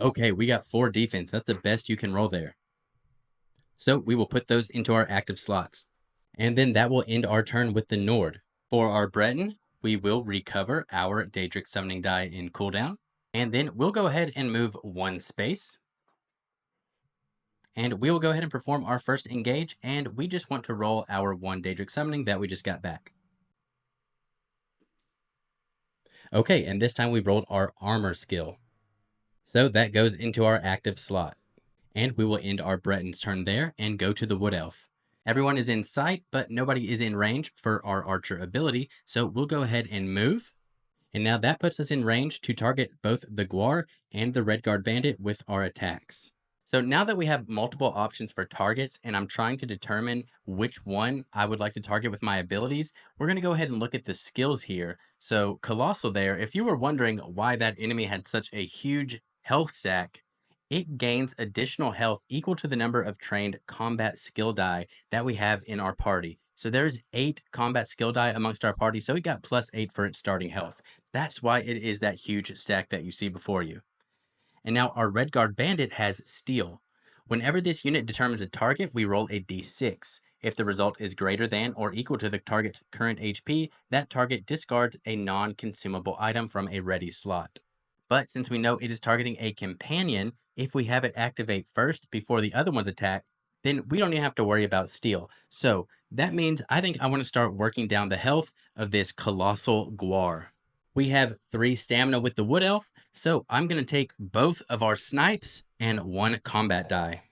Okay, we got 4 defense. That's the best you can roll there. So we will put those into our active slots. And then that will end our turn with the Nord. For our Breton, we will recover our Daedric Summoning die in cooldown. And then we'll go ahead and move 1 space. And we will go ahead and perform our first engage, and we just want to roll our 1 Daedric Summoning that we just got back. Okay, and this time we rolled our Armor skill. So that goes into our active slot. And we will end our Breton's turn there and go to the Wood Elf. Everyone is in sight, but nobody is in range for our Archer ability, so we'll go ahead and move. And now that puts us in range to target both the Guar and the Redguard Bandit with our attacks. So now that we have multiple options for targets and I'm trying to determine which one I would like to target with my abilities, we're going to go ahead and look at the skills here. So Colossal there, if you were wondering why that enemy had such a huge health stack, it gains additional health equal to the number of trained combat skill die that we have in our party. So there's 8 combat skill die amongst our party, so it got +8 for its starting health. That's why it is that huge stack that you see before you. And now our Redguard Bandit has Steel. Whenever this unit determines a target, we roll a d6. If the result is greater than or equal to the target's current HP, that target discards a non-consumable item from a ready slot. But since we know it is targeting a companion, if we have it activate first before the other ones attack, then we don't even have to worry about Steel. So that means I think I want to start working down the health of this Colossal Guar. We have 3 stamina with the Wood Elf, so I'm going to take both of our snipes and 1 combat die.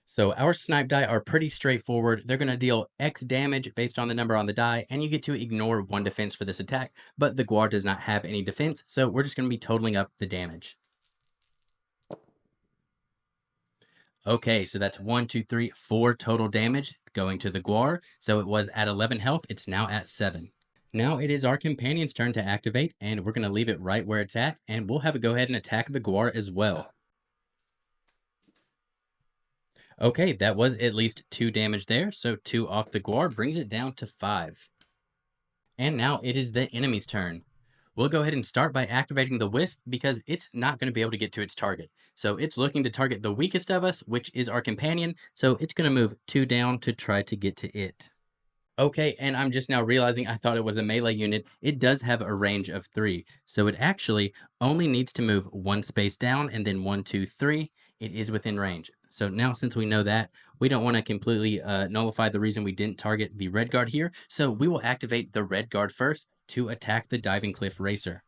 So our snipe die are pretty straightforward. They're going to deal X damage based on the number on the die, and you get to ignore 1 defense for this attack, but the Guar does not have any defense, so we're just going to be totaling up the damage. Okay, so that's 1, 2, 3, 4 total damage going to the Guar. So it was at 11 health, it's now at 7. Now it is our companion's turn to activate, and we're going to leave it right where it's at, and we'll have it go ahead and attack the Guar as well. Okay, that was at least 2 damage there, so 2 off the Guar brings it down to 5. And now it is the enemy's turn. We'll go ahead and start by activating the Wisp because it's not going to be able to get to its target. So it's looking to target the weakest of us, which is our companion, so it's going to move 2 down to try to get to it. Okay, and I'm just now realizing I thought it was a melee unit. It does have a range of 3, so it actually only needs to move 1 space down and then 1, 2, 3. It is within range. So now since we know that, we don't want to completely nullify the reason we didn't target the Redguard here, so we will activate the Redguard first to attack the Diving Cliff Racer.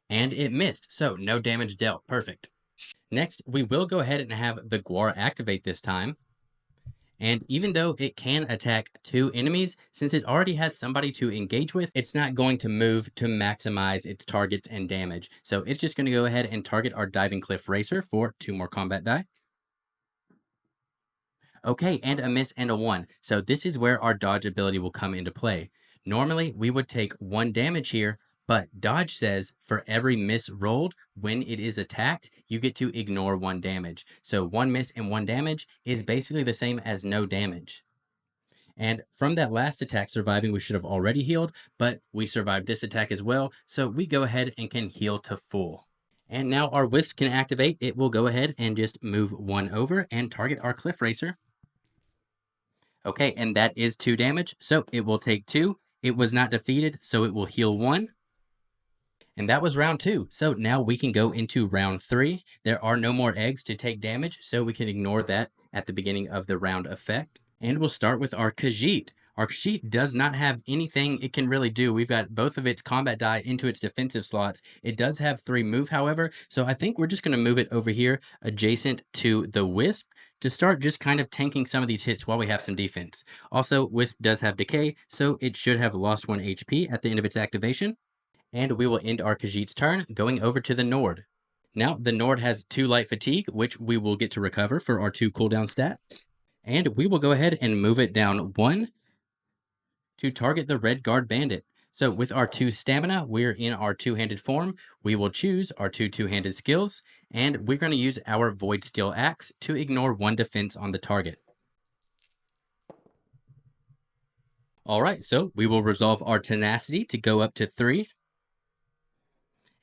And it missed, so no damage dealt. Perfect. Next, we will go ahead and have the Guar activate this time. And even though it can attack 2 enemies, since it already has somebody to engage with, it's not going to move to maximize its targets and damage. So it's just going to go ahead and target our Diving Cliff Racer for 2 more combat die. Okay, and a miss and a 1. So this is where our dodge ability will come into play. Normally, we would take 1 damage here, but dodge says for every miss rolled when it is attacked, you get to ignore 1 damage. So 1 miss and 1 damage is basically the same as no damage. And from that last attack surviving, we should have already healed, but we survived this attack as well. So we go ahead and can heal to full. And now our Wisp can activate. It will go ahead and just move 1 over and target our Cliff Racer. Okay, and that is 2 damage, so it will take 2. It was not defeated, so it will heal 1. And that was round 2. So now we can go into round 3. There are no more eggs to take damage, so we can ignore that at the beginning of the round effect. And we'll start with our Khajit. Our Khajit does not have anything it can really do. We've got both of its combat die into its defensive slots. It does have 3 move, however, so I think we're just going to move it over here adjacent to the Wisp to start just kind of tanking some of these hits while we have some defense. Also, Wisp does have decay, so it should have lost 1 HP at the end of its activation. And we will end our Khajit's turn, going over to the Nord. Now, the Nord has 2 light fatigue, which we will get to recover for our 2 cooldown stats. And we will go ahead and move it down 1 to target the Red Guard Bandit. So with our 2 stamina, we're in our two-handed form. We will choose our 2 two-handed skills, and we're going to use our Void Steel Axe to ignore 1 defense on the target. All right, so we will resolve our tenacity to go up to 3.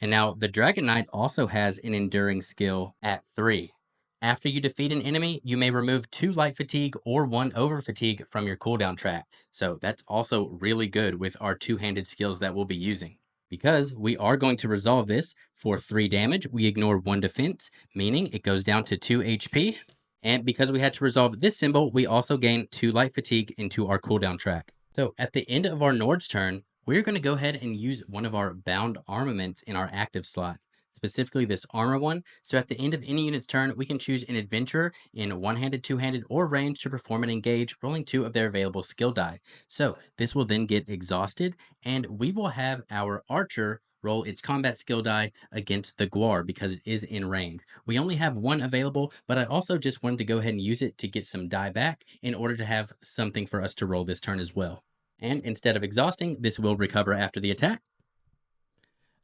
And now the Dragonknight also has an enduring skill at 3. After you defeat an enemy, you may remove 2 light fatigue or 1 over fatigue from your cooldown track. So that's also really good with our two-handed skills that we'll be using. Because we are going to resolve this for 3 damage, we ignore 1 defense, meaning it goes down to 2 HP. And because we had to resolve this symbol, we also gain 2 light fatigue into our cooldown track. So at the end of our Nord's turn, we're going to go ahead and use one of our bound armaments in our active slot, specifically this armor one. So at the end of any unit's turn, we can choose an adventurer in one-handed, two-handed, or range to perform an engage, rolling 2 of their available skill die. So this will then get exhausted, and we will have our archer roll its combat skill die against the Guar because it is in range. We only have 1 available, but I also just wanted to go ahead and use it to get some die back in order to have something for us to roll this turn as well. And instead of exhausting, this will recover after the attack.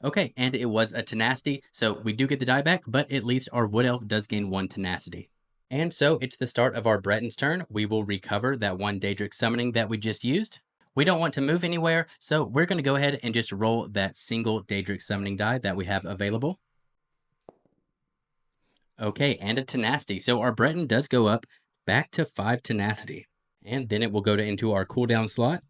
Okay, and it was a tenacity, so we do get the die back, but at least our Wood Elf does gain 1 tenacity. And so it's the start of our Breton's turn. We will recover that 1 Daedric summoning that we just used. We don't want to move anywhere, so we're going to go ahead and just roll that single Daedric summoning die that we have available. Okay, and a tenacity. So our Breton does go up back to 5 tenacity. And then it will go into our cooldown slot.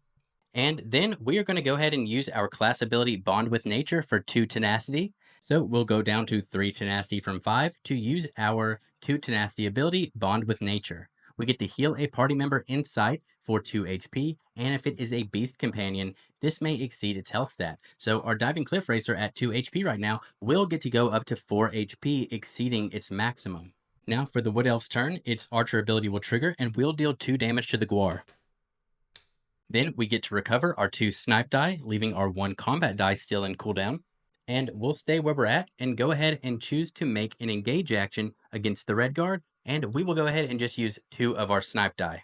And then we are going to go ahead and use our class ability Bond with Nature for 2 tenacity. So we'll go down to 3 tenacity from 5 to use our 2 tenacity ability Bond with Nature. We get to heal a party member in sight for 2 HP, and if it is a beast companion, this may exceed its health stat. So our Diving Cliff Racer at 2 HP right now will get to go up to 4 HP, exceeding its maximum. Now for the Wood Elf's turn, its Archer ability will trigger and will deal 2 damage to the Guar. Then we get to recover our 2 snipe die, leaving our 1 combat die still in cooldown. And we'll stay where we're at and go ahead and choose to make an engage action against the Red Guard. And we will go ahead and just use 2 of our snipe die,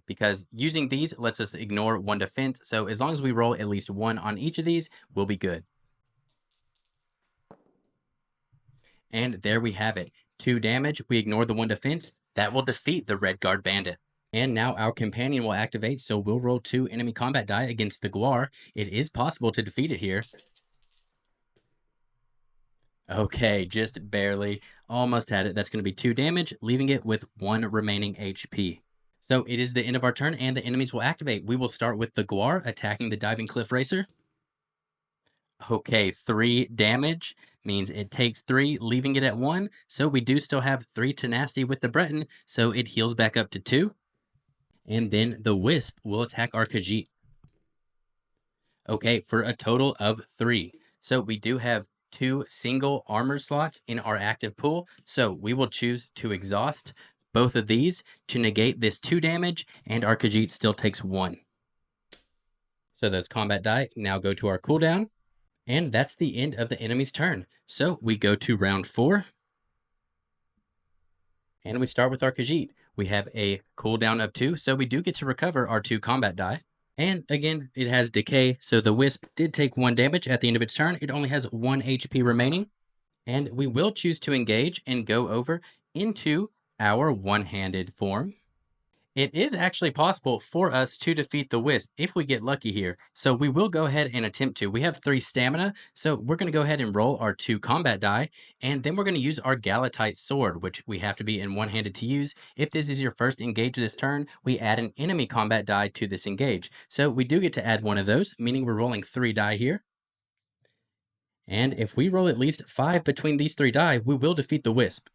because using these lets us ignore 1 defense. So as long as we roll at least 1 on each of these, we'll be good. And there we have it. 2 damage, we ignore the 1 defense. That will defeat the Red Guard Bandit. And now our companion will activate, so we'll roll 2 enemy combat die against the Guar. It is possible to defeat it here. Okay, just barely. Almost had it. That's going to be 2 damage, leaving it with 1 remaining HP. So it is the end of our turn, and the enemies will activate. We will start with the Guar attacking the Diving Cliff Racer. Okay, 3 damage means it takes 3, leaving it at 1. So we do still have 3 tenacity with the Breton, so it heals back up to 2. And then the Wisp will attack our Khajit. Okay, for a total of 3. So we do have 2 single armor slots in our active pool. So we will choose to exhaust both of these to negate this 2 damage, and our Khajit still takes 1. So those combat die now go to our cooldown. And that's the end of the enemy's turn. So we go to round 4. And we start with our Khajit. We have a cooldown of 2, so we do get to recover our 2 combat die. And again, it has decay, so the Wisp did take 1 damage at the end of its turn. It only has 1 HP remaining. And we will choose to engage and go over into our one-handed form. It is actually possible for us to defeat the Wisp if we get lucky here. So we will go ahead and attempt to. We have 3 stamina, so we're going to go ahead and roll our 2 combat die, and then we're going to use our Galatite sword, which we have to be in one-handed to use. If this is your first engage this turn, we add an enemy combat die to this engage. So we do get to add 1 of those, meaning we're rolling 3 die here. And if we roll at least 5 between these 3 die, we will defeat the Wisp.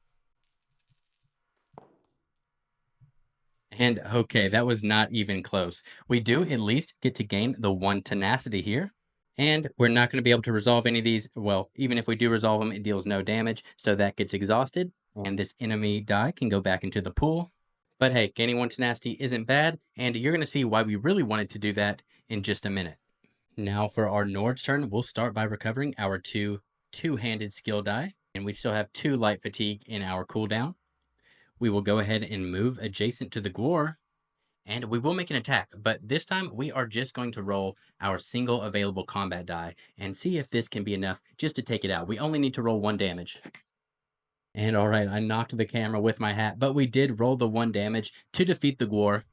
And okay, that was not even close. We do at least get to gain the 1 tenacity here. And we're not going to be able to resolve any of these. Well, even if we do resolve them, it deals no damage. So that gets exhausted. And this enemy die can go back into the pool. But hey, gaining 1 tenacity isn't bad. And you're going to see why we really wanted to do that in just a minute. Now for our Nord's turn, we'll start by recovering our 2 two-handed skill die. And we still have 2 light fatigue in our cooldown. We will go ahead and move adjacent to the Gwar, and we will make an attack, but this time we are just going to roll our single available combat die and see if this can be enough just to take it out. We only need to roll 1 damage. And all right, I knocked the camera with my hat, but we did roll the 1 damage to defeat the Gwar.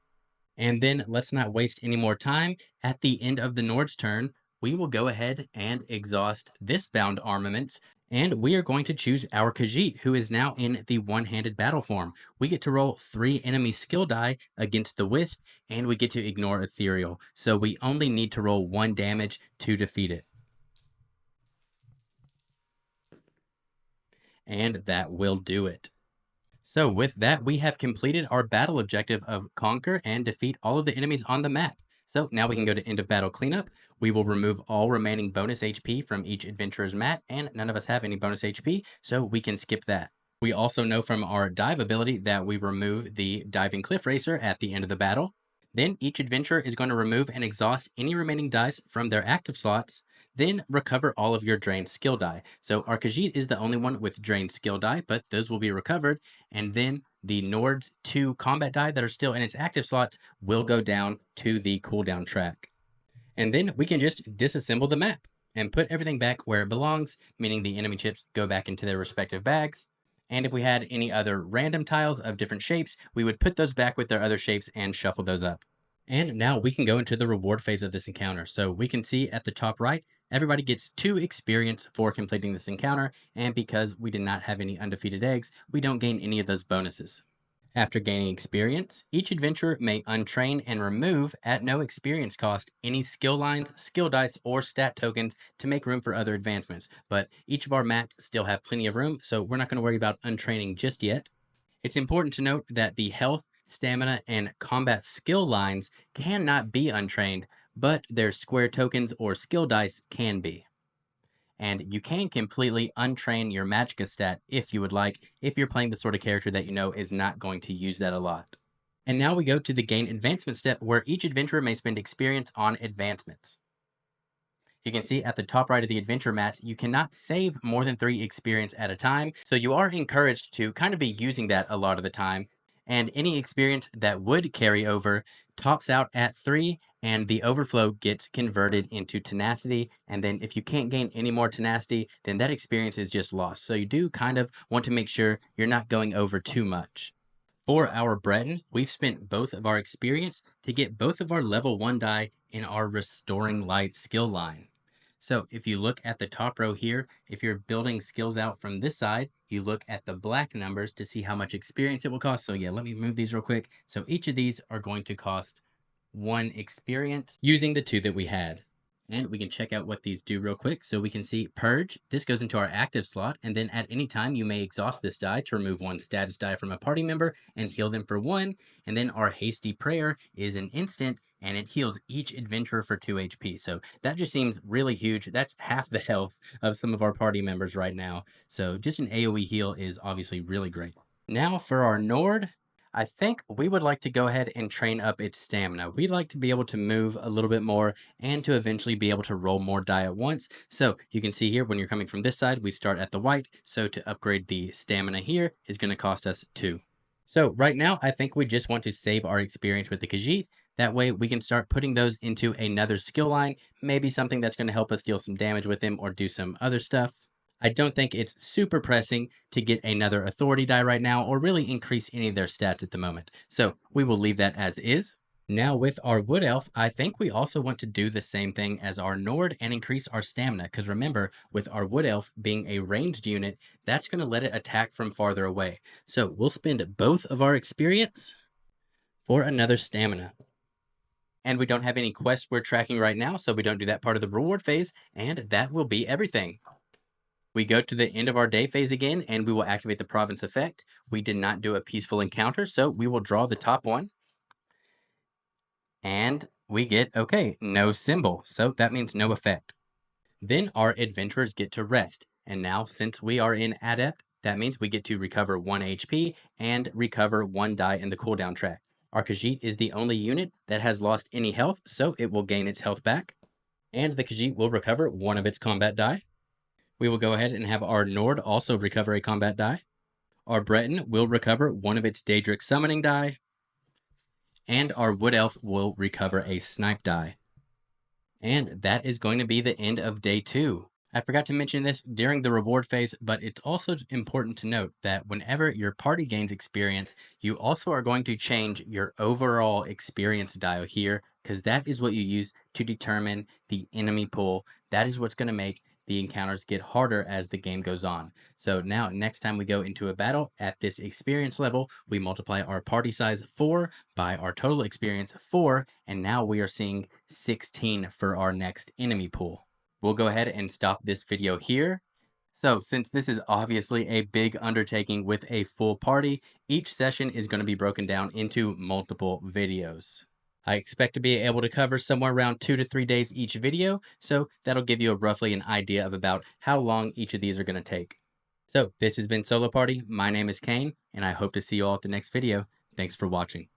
And then let's not waste any more time. At the end of the Nord's turn, we will go ahead and exhaust this bound armaments. And we are going to choose our Khajit, who is now in the one-handed battle form. We get to roll 3 enemy skill die against the Wisp, and we get to ignore Ethereal. So we only need to roll 1 damage to defeat it. And that will do it. So with that, we have completed our battle objective of conquer and defeat all of the enemies on the map. So now we can go to end of battle cleanup. We will remove all remaining bonus HP from each adventurer's mat, and none of us have any bonus HP, so we can skip that. We also know from our dive ability that we remove the diving cliff racer at the end of the battle. Then each adventurer is going to remove and exhaust any remaining dice from their active slots, then recover all of your drained skill die. So our Khajit is the only one with drained skill die, but those will be recovered. And then the Nord's 2 combat die that are still in its active slots will go down to the cooldown track. And then we can just disassemble the map and put everything back where it belongs, meaning the enemy chips go back into their respective bags. And if we had any other random tiles of different shapes, we would put those back with their other shapes and shuffle those up. And now we can go into the reward phase of this encounter. So we can see at the top right, everybody gets 2 experience for completing this encounter. And because we did not have any undefeated eggs, we don't gain any of those bonuses. After gaining experience, each adventurer may untrain and remove at no experience cost any skill lines, skill dice, or stat tokens to make room for other advancements. But each of our mats still have plenty of room, so we're not going to worry about untraining just yet. It's important to note that the health, stamina, and combat skill lines cannot be untrained, but their square tokens or skill dice can be. And you can completely untrain your Magicka stat if you would like, if you're playing the sort of character that you know is not going to use that a lot. And now we go to the gain advancement step, where each adventurer may spend experience on advancements. You can see at the top right of the adventure mat, you cannot save more than 3 experience at a time, so you are encouraged to kind of be using that a lot of the time. And any experience that would carry over tops out at 3, and the overflow gets converted into tenacity. And then if you can't gain any more tenacity, then that experience is just lost. So you do kind of want to make sure you're not going over too much. For our Breton, we've spent both of our experience to get both of our level 1 die in our Restoring Light skill line. So if you look at the top row here, if you're building skills out from this side, you look at the black numbers to see how much experience it will cost. So yeah, let me move these real quick. So each of these are going to cost 1 experience using the 2 that we had. And we can check out what these do real quick. So we can see Purge. This goes into our active slot. And then at any time, you may exhaust this die to remove 1 status die from a party member and heal them for 1. And then our Hasty Prayer is an instant, and it heals each adventurer for 2 HP. So that just seems really huge. That's half the health of some of our party members right now. So just an AoE heal is obviously really great. Now for our Nord. I think we would like to go ahead and train up its stamina. We'd like to be able to move a little bit more and to eventually be able to roll more die at once. So you can see here, when you're coming from this side, we start at the white. So to upgrade the stamina here is going to cost us 2. So right now, I think we just want to save our experience with the Khajit. That way we can start putting those into another skill line, maybe something that's going to help us deal some damage with him or do some other stuff. I don't think it's super pressing to get another authority die right now, or really increase any of their stats at the moment. So we will leave that as is. Now with our Wood Elf, I think we also want to do the same thing as our Nord and increase our stamina. Because remember, with our Wood Elf being a ranged unit, that's going to let it attack from farther away. So we'll spend both of our experience for another stamina. And we don't have any quests we're tracking right now, so we don't do that part of the reward phase, and that will be everything. We go to the end of our day phase again, and we will activate the province effect. We did not do a peaceful encounter, so we will draw the top one. And we get, okay, no symbol, so that means no effect. Then our adventurers get to rest. And now, since we are in Adept, that means we get to recover 1 HP and recover 1 die in the cooldown track. Our Khajit is the only unit that has lost any health, so it will gain its health back. And the Khajit will recover 1 of its combat die. We will go ahead and have our Nord also recover a combat die. Our Breton will recover one of its Daedric summoning die. And our Wood Elf will recover a snipe die. And that is going to be the end of day 2. I forgot to mention this during the reward phase, but it's also important to note that whenever your party gains experience, you also are going to change your overall experience dial here, because that is what you use to determine the enemy pool. That is what's going to make the encounters get harder as the game goes on. So now, next time we go into a battle at this experience level, we multiply our party size 4 by our total experience 4, and now we are seeing 16 for our next enemy pool. We'll go ahead and stop this video here. So since this is obviously a big undertaking with a full party, each session is going to be broken down into multiple videos. I expect to be able to cover somewhere around 2 to 3 days each video, so that'll give you roughly an idea of about how long each of these are going to take. So this has been Solo Party. My name is Kane, and I hope to see you all at the next video. Thanks for watching.